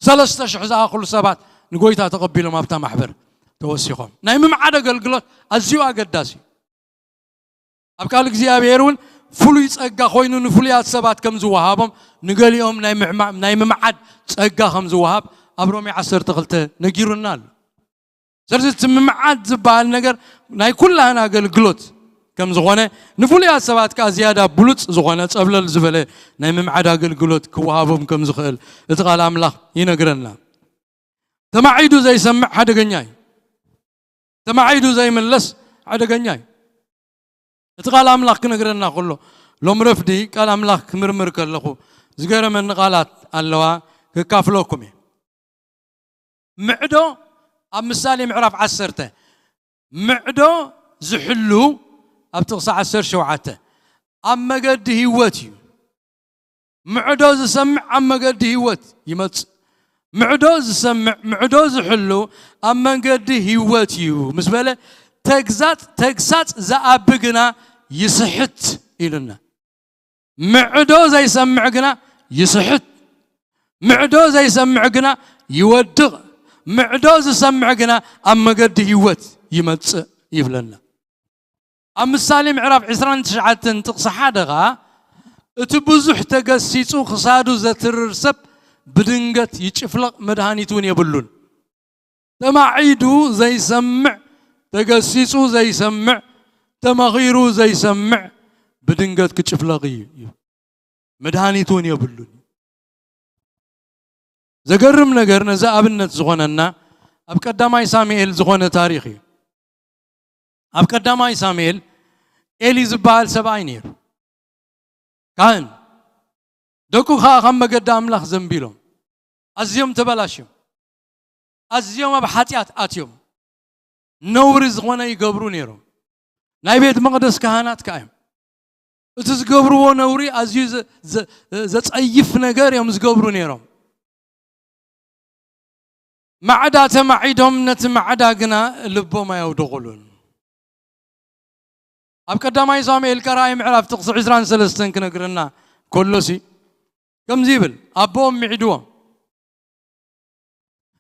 [SPEAKER 2] 3 شحزا كل سبات نغويتا تقبلوا مابتا محبر توسيخهم ناي ممعاد اغلغلوت ازيو اقداسي ابقال እግዚአብሔርን فلوي ጸጋ ኮይኑ ንፍሉያት ሰባት ከም ዝወሃቦም ንገሊኦም ናይ ምምዓድ ጸጋ ከም ዝወሃብ ኣብሮም 12 ነጊሩና ኣሎ ስለዚህ ምምዓድ ዝበሃል ነገር ናይ ኩላህና አገልግሎት كم زخانة نفولي السبات كزيادة بلوت زخانة قبل الزبالة نايم عدا قلقلوت كوهابهم كم زخل اتقال أملاخ ينقرنا تمعيدو زي سمع حدا جناي تمعيدو زي ملس حدا جناي اتقال أملاخ كنقرنا كله لو مرفدي قال أملاخ مرمر كله زغير من قالات اللوا كافلوكم معدو أم مثالي معرف عسرته معدو زحلو أبتغص عسر شوعته أما قد هيوتي معدو زسمع أما قد هيوت يمت معدو زسمع معدو زحلو أما قد هيوتي مسبله تجزات زابقنا يسحت إلنا معدو زي سمعنا يسحت معدو زي سمعنا يودغ معدو زي سمعنا أما قد هيوت يمت يفلنا أما السالم عرف عسران تشعتن تقصح حدغا اتبزح تقسيسو خصادو زترسب بدنقت يتشفلق مدهانيتون يبلون تمعيدو زي سمع تقسيسو زي سمع تمغيرو زي سمع بدنقت كتشفلقي مدهانيتون يبلون زقرم نقرنا زابنت زغننا أبقداماي ساميل زغنة تاريخي أبقداماي ساميل إلي زبال سبعينير كان دكو خام قدام لخ زنبيلهم أزيوم تبلاشيم أزيوم بحاتيات آتيوم نوري زغنة يقبرو نيرهم نايبيت مقدس كهانات كايم اتزقبرو نوري أزيو زت أيف نقر يوم زقبرو نيرهم معدا تمعيدهم نتمعدا قنا لبو ما يودغلون أبقداماي ساميل كرايم عرف تقص عزران سلستن كنقرنا كلسي كم زيبل أبوهم معدوهم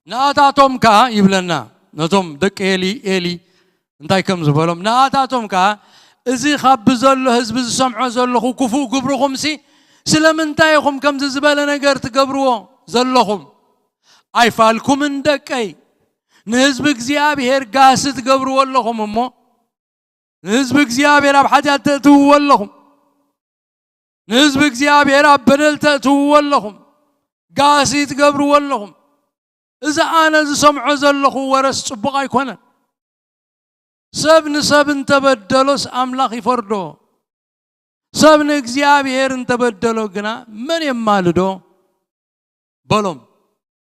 [SPEAKER 2] ناتاتهم كا يبلنا نتوم دك إلي انتاي كم زبالهم ناتاتهم كا إزي خاب زلو هزب السمع زلو كفو قبرهم سي سلام انتايهم كم زبالة نقر تقبروا زلهم أي فالكم اندك أي نهزبك زيابي هير قاسد قبروا اللهم امو نهزبك زيابي راب حاجات تأتوا اللهم نهزبك زيابي راب بدل تأتوا اللهم قاسد قبروا اللهم إذا أنا سمع زلخو ورس بقى يكون سبن تبدلوس أملاخ يفردو سبن زيابي هير تبدلو قنا من يمالدو بلوم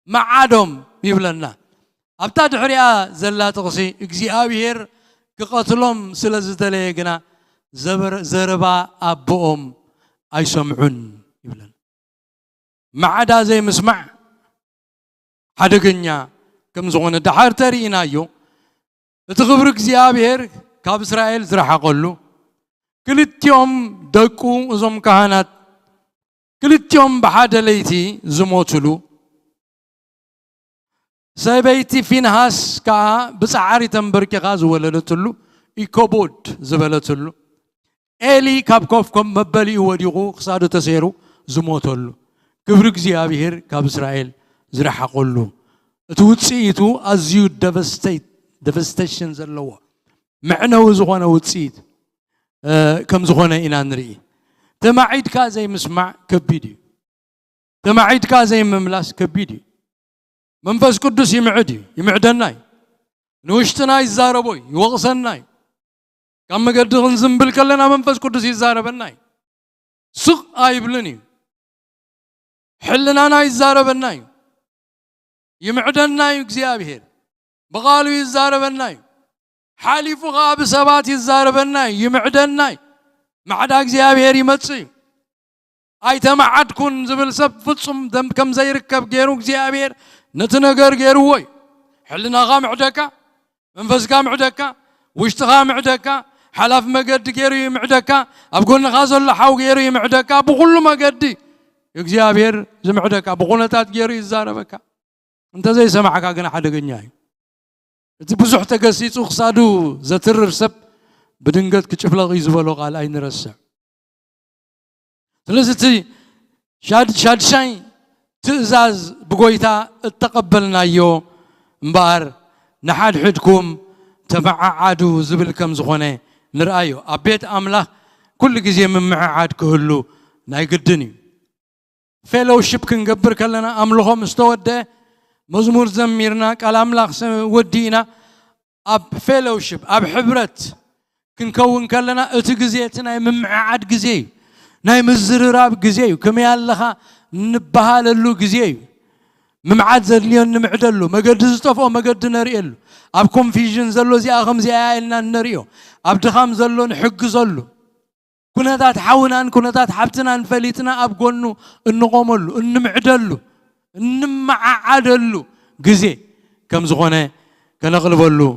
[SPEAKER 2] معادهم يبلنا أبتاد حريا زلات غسي إجزيابير كقتلهم سلزتلي جنا زربا أبوهم أي سمعون يبلنا معدا زي مسمع حدا جنيا كم زغنا دحار ترينا يو تغبر إجزيابير كاب إسرائيل زرح أقوله كلت يوم دكو زم كهانات كلت يوم بحدا ليتي زموتلو سبيتي في نهاس كا بسعاري تنبرك غاز ولدتلو إيكوبود زبلتلو إلي كابكوفكم مبلي وديغو خسادو تسيرو زموتلو كبرك زيابير كاب إسرائيل زرح قولو توتسيتو أزيو devastation زلوا معنا وزغنا وتسيت كم زغنا إنا نري تمعيد كازي مسمع كبيدي تمعيد كازي مملاس كبيدي منفس قدس يمعدناي نوشتنا يزاربوي يوغسناي كم قد نزنبل كلنا منفس قدس يزاربناي سق آيبلني حلنا نا يزاربناي يمعدناي اكزيابير بغالو يزاربناي حالي فغاب سبات يزاربناي يمعدناي معدا اكزيابير يمتصي اي تمعدكن زبل سب فصم دم كم زي ركب غيرو اكزيابير نتنقر غيروي حلنا غام عدكا منفس قام عدكا واشتغام عدكا حلاف ما قد غيرو يمعدكا ابقولنا غازل حاو غيرو يمعدكا بقول ما قدي اكزيابير زمعدكا بقولنتات غيرو يزاربكا انت زي سمعك اغنا حدا غنياي انت بزح تقسيصو خصادو زترر سب بدنقت كچفلق يزبلو قال اي نرسع ثلاثتي شاد شاي تزاز بقويتا اتقبلنا يو مبار نحاد حدكم تبع عادو زبلكم زخونه نرأيه أبيت أملاخ كل جزء من معاد كهلو نايقدني فلو شبكن قبر كلنا أملهم استودة مزمور زميرنا قال أملاخ ودينا أب فيلوشيب أب حبرت كنكون كلنا اتجزيتنا من معاد جزي ناي مزرراب جزي كم يالله نبهال اللو جزي ممعاد زليون نمعدلو ما قد زطفو ما قد نريلو أب كونفيجن زلو زي أخم زي آيلنا نريو أب دخام زلو نحق زلو كنتات حاونان كنتات حبتنا نفليتنا أب قونو النقوملو النمعدلو النمعادلو جزي كم زغونه كنغلبلو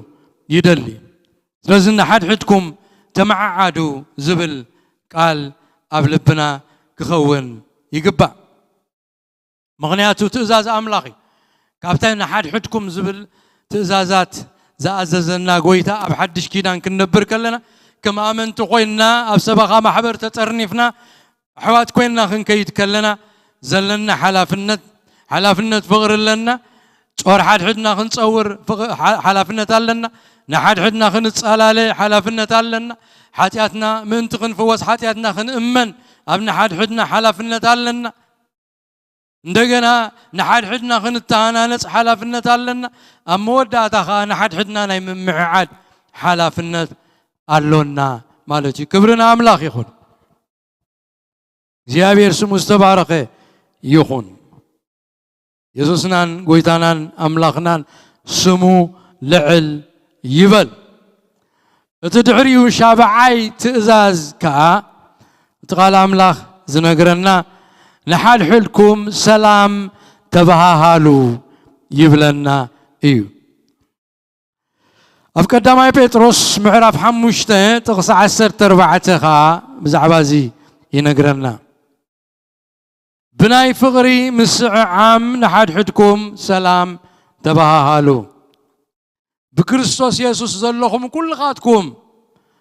[SPEAKER 2] يدلي لازم حدكم تمععدو زبل قال أبلبنا كخون يقبع مغنياتو تأزاز أملاقي كابتن حدكم زبل تأزازات زاززنا قويتا أب حدش كيدان كنبر كلنا كما آمنتو قوينا أب سبقا محبر تترنفنا حوات كوينا خنكيت كلنا زلنا حلافنت فغر لنا صور حدنا خنصور حلافنت لنا نحد حدنا خنصالله حلافنت لنا حاتياتنا من تخنفوس حاتياتنا خنأمن أبنا حد حدنا حلافنت لنا እንደገና نحد حدنا خنتهانانص حلافنت لنا أموداتا خا نحد حدنا ناي ممعاد حلافنت አሎና ማለት ክብርና አምላክ ይሁን እግዚአብሔር ስሙ ዝተባረከ ይሁን ኢየሱስናን ጎይታናን አምላክናን ስሙ ልዕል ይበል እቲ ድሕሪኡ ሻብዓይ ትእዛዝ ከዓ ተቃል አምላክ ዝነግረና ንሓድሕልኩም ሰላም ተባሃሃሉ ይብለና እዩ أف قدامي بطرس معرف حموشته تقص 14 خا بزعبازي ينقرنا بناي فغري مسع عام نحد حدكم سلام تباهالو بكريستوس يسوس زلكم كل خاتكم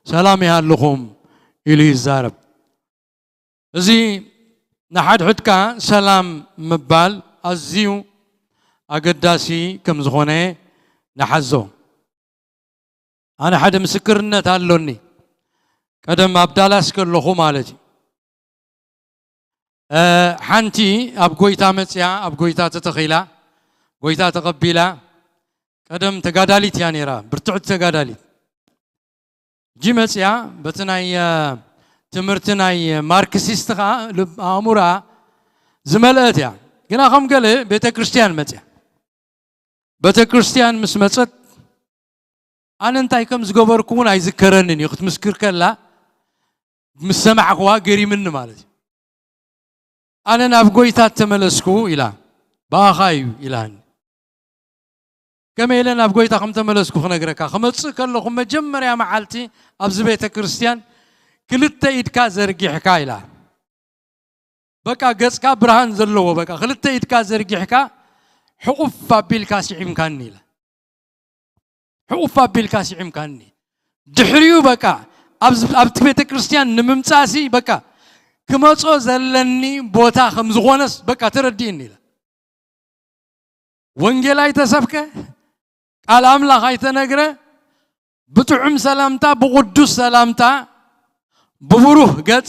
[SPEAKER 2] سلام يهلكم إلي الزارب زي نحد حدكا سلام مبال أزيو أقداسي كم زغوني نحزو أنا حد مسكرنا تعلوني قدم أبدالاس كله مالتي حنتي أبغويتا متيا أبغويتا تتخيلا غويتا تقبيلا قدم تقاداليت يعني را برتعد تقاداليت جي متيا بتناي تمرتناي ماركسيستها أمورا زملات يا جنا خم قال بيت كريستيان متيا بيت كريستيان مسمت أنا أنتي كم زجبر كون عايز كرنني يخت مسكر كلا مسمع قوا قري منه مالتي أنا نافقوي تملسكو إلى باخايو إلهن كم إلى نافقوي تخم تملسكو خنا قركا خمس كله خم جمر يا معلتي أبز بيت كريستيان كلت إيد كازرجي حكايلا بكا جس كابرهان زلوا بكا خلت إيد كازرجي حكا حقوف بالكاس إمكاني له حقوفا بالكاسي إمكاني دحريو بكا أبت بيت كريستيان نممتاسي بكا كما تصو زلني بوتا خمس غونس بكا ترديني لا وانجيلاي تسبكه قال أملا خايت نقرأ بتعم سلامتا بقدس سلامتا ببروح قد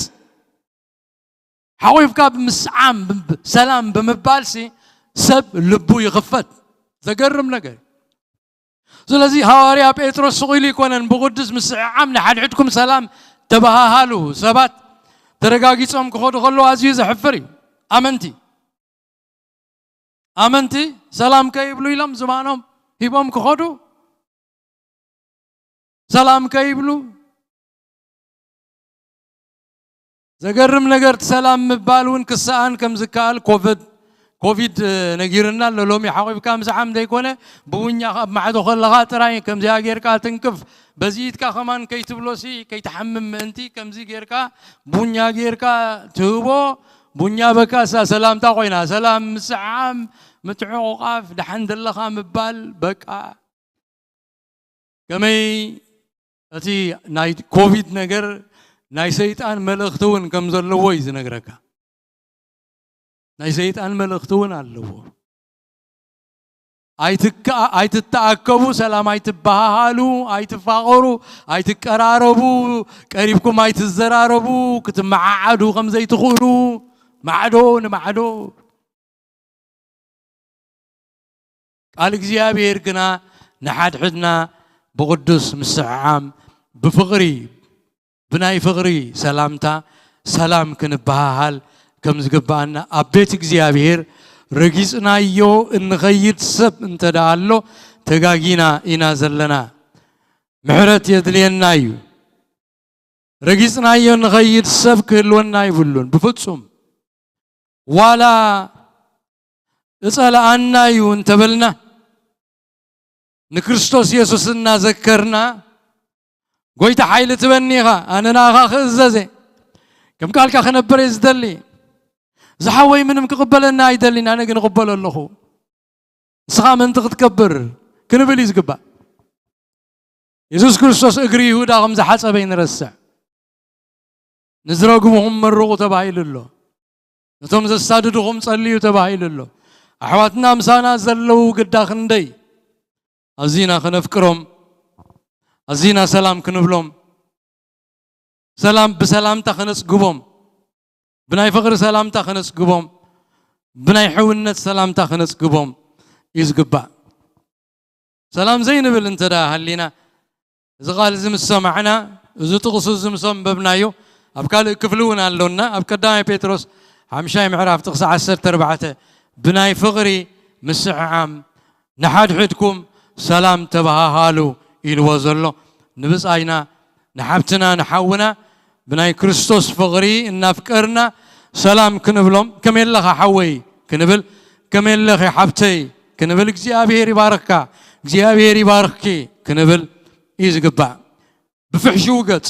[SPEAKER 2] حويفكا بمسعام سلام بمبالسي سب لبو يغفت تقرم نقرأ زلزي هواريا بيتروس سقيلي كونن بقدس مسعام نحد عندكم سلام تباهالو سبات ترقاقيصهم كخدو خلو عزيز حفري آمنتي سلام كيبلو يلم زمانهم هيبهم كخدو سلام كيبلو زقرم نقرت سلام مبالون كسان كم زكال كوفيد نجيرنا لولومي حقيب كام زعم ده يكونه بونيا معدو خلقات راي كم زي غيركا تنكف بزيد كا كمان كي تبلوسي كي تحمم انتي كم زي غيركا بونيا غيركا توبو بونيا بكا سلام تاقوينا سلام سعام متعوقف لحند الله خام بال بكا كمي اتي ناي كوفيد نجر ناي سيطان ملختون كم زلويز نجركا ناي سيطان ملختون اللو ኣይትተኣከቡ ሰላም ኣይትበሃሃሉ ኣይትፋቐሩ ኣይትቀራረቡ ቀሪብኩም ኣይትዘራረቡ ክትመዓዓዱ ከም ዘይትኽእሉ ማዕዶ ንማዕዶ ቃል እግዚአብሔር ግና ንሓድሕድና ብቅዱስ ምስዓዓም ብፍቕሪ ብናይ ፍቕሪ ሰላምታ ሰላም ክንበሃሃል ከም ዝግባአና ኣብ ቤት እግዚአብሔር ረጊጽናዮ እንኸይድ ሰብ እንተዳኣሎ ተጋጊና ኢና ዘለና ምሕረት የድልየና እዩ ረጊጽናዮ እንኸይድ ሰብ ክህልወና ይብሉን ብፍጹም ዋላ እጸላኣና እዩ እንተበልና ንክርስቶስ ኢየሱስ እናዘከርና ጎይታ ሓይሊ ትበኒኻ ኣነ ናኻ ክእዘዘ ከም ቃልካ ክነበር እየ ዝደሊ زحوي منهم كقبلنا يدلنا أنا كنقبل الله سخام أنت تكبر كنبلي زقبا يسوع كريستوس أجري يهودا غمز حسب بين الرسع نزرقهم هم مروا تبعي لله نتوم زستادو هم صليوا تبعي لله أحواتنا مسانا زلوا قد خندي أزينا خنفكرهم أزينا سلام كنبلهم سلام بسلام تخنس قبهم بناي فقر سلام تخنس قبهم بناي حونت سلام تخنس قبهم يزقبا سلام زين بالانتدا هلينا إذا قال زم السمعنا إذا تقص زم سم ببنايو أبكال كفلونا اللونا أبكداي بيتروس عمشاي معرف تقص 10 بناي فقري مسع عام نحد حدكم سلام تبها هالو يلوزلو نبس أينا نحبتنا نحونا بناي كريستوس فقري نفكرنا سلام كنبلهم كمل لك حوي كنبل كمل لك حبتي كنبل እግዚአብሔር ይባርካ እግዚአብሔር ይባርኪ كنبل يزقبا بفحشو وقت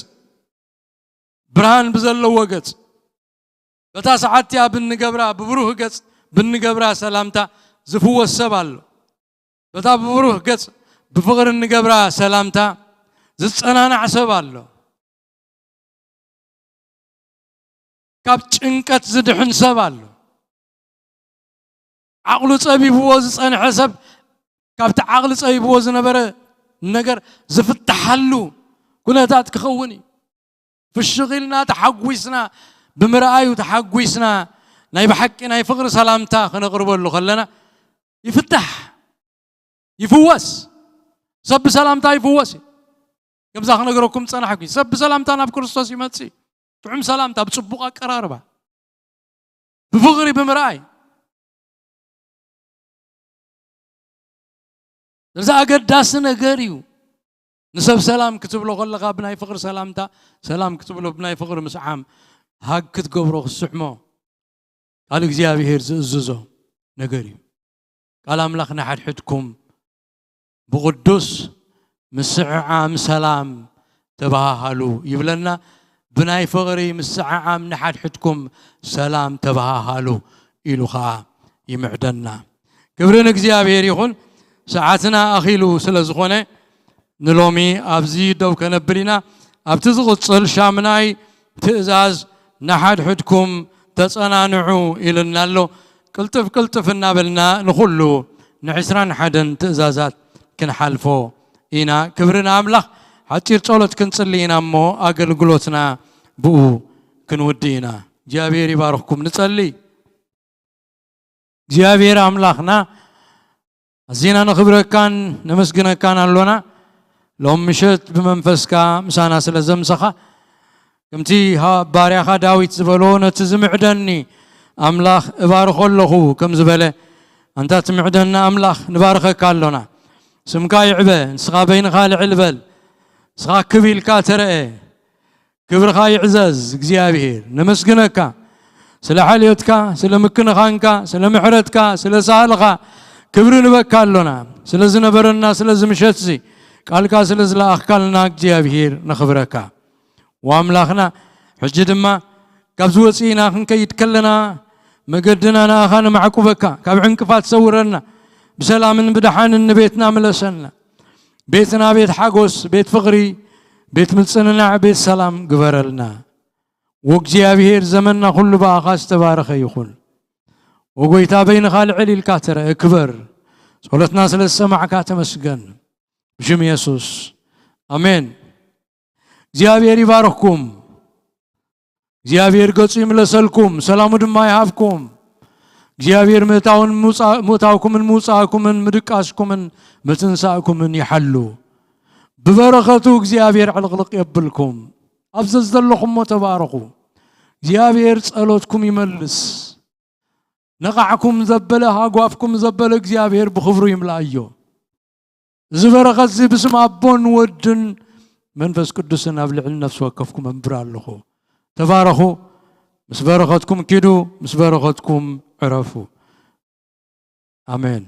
[SPEAKER 2] برهان بزلو وقت بتا ساعتيا بنقبرا ببروح قت بنقبرا سلامتا زفو السبالو بتا ببروح قت بفقر النقبرا سلامتا زتصنانا عسبالو كاب ጭንቀት ዝድሕን ሰብ ኣሎ ዓቕሉ ጸቢብዎ ዝጸንሐ ሰብ ካብቲ ዓቕሊ ጸቢብዎ ዝነበረ ነገር ዝፍታሐሉ ኩነታት ክኸውን እዩ ፍሽኺልና ተሓጒስና ብምርኣዩ ተሓጒስና ናይ ብሓቂ ናይ ፍቕሪ ሰላምታ ክነቕርበሉ ከለና ይፍታሕ ይፍወስ ሰብ ብሰላምታ ይፍወስ ከምዛ ክነግረኩም ፀናሕኩ ሰብ ብሰላምታ ናብ ክርስቶስ ይመጽእ تعم سلام تاب صبوقة قراربا بفغري بمرأي إذا أقد داسنا قريو نسب سلام كتب له غلقا بناي فقر سلام تا سلام كتب له بناي فقر مسعام هاك كتقبرو السحمو قال إجزيابي هيرز الزوزو نقريو قال أملاخنا حد حدكم بقدوس مسعام سلام تباهلو يبلنا بناي فغري مسعام نحد حدكم سلام تباهلو إلوخا يمعدنا كبرنا إجزيابي يخون ساعتنا أخيلو سلزخونه نلومي أبزي دو كنبرنا أبتزغط صل شامناي تأزاز نحد حدكم تصنانعو إلى النالو كلتف النابلنا نخلو نعسران حدن تأزازات كنحلفو إنا كبرنا أملاخ حتير طولت كنصلينا مو أقل قلوتنا بو كنودينا جابير يبارككم نصلي جابير أملاخنا زينا نخبرك كان نمسكنا كان اللونا لهم مشت بمنفسكا مسانا سلزمسخا كمتي ها باريخا داويت زبلونا تزمعدني أملاخ بارخ الله كم زبله أنت تمعدنا أملاخ نبارخك اللونا سمكا يعبه نسخا بين خال علبل سخا كبيل كاتره كبر خاي عزاز እግዚአብሔር نمسكنك سلا حاليتك سلا مكنخانك سلا محرتك سلا سالك كبر نبكالنا سلا زنبرنا سلا زمشتسي قالك سلا زلا اخكلنا እግዚአብሔር نخبرك واملاخنا حجدما كابز وصينا خنك يتكلنا مقدنا ناخان معكوبك كاب عنكفات صورنا بسلام بدحان بيتنا ملسنا بيتنا بيت حقوس بيت فقري بيت ملصننا بيت سلام قبرلنا وእግዚአብሔር زمننا كل باخاس تبارك يخون وقويتا بين خال علي الكاتر اكبر ጸሎትና ስለሰማዕካ ተመስገን بشم يسوس آمين እግዚአብሔር ይባርክኩም እግዚአብሔር ገጹ ይመለሰልኩም ሰላሙ ድማ ይሃብኩም እግዚአብሔር ሙታውኩምን ሙጻአኩምን ምድቃስኩምን ምትንሳአኩምን ይሐሉ በበረከቱ እግዚአብሔር ዕልቅልቅ ይብልኩም አብዘዝ ዘለኹም ተባረኹ እግዚአብሔር ጸሎትኩም ይመልስ ነቃዕኩም ዘበለ ሃጓፍኩም ዘበለ እግዚአብሔር በኽብሩ ይምላአዮ زبرقت زي بسم أبون ودن منفس قدسنا أبلع النفس وكفكم أمبرالخو تبارخو مسبرقتكم كدو مسبرقتكم عرفوا آمين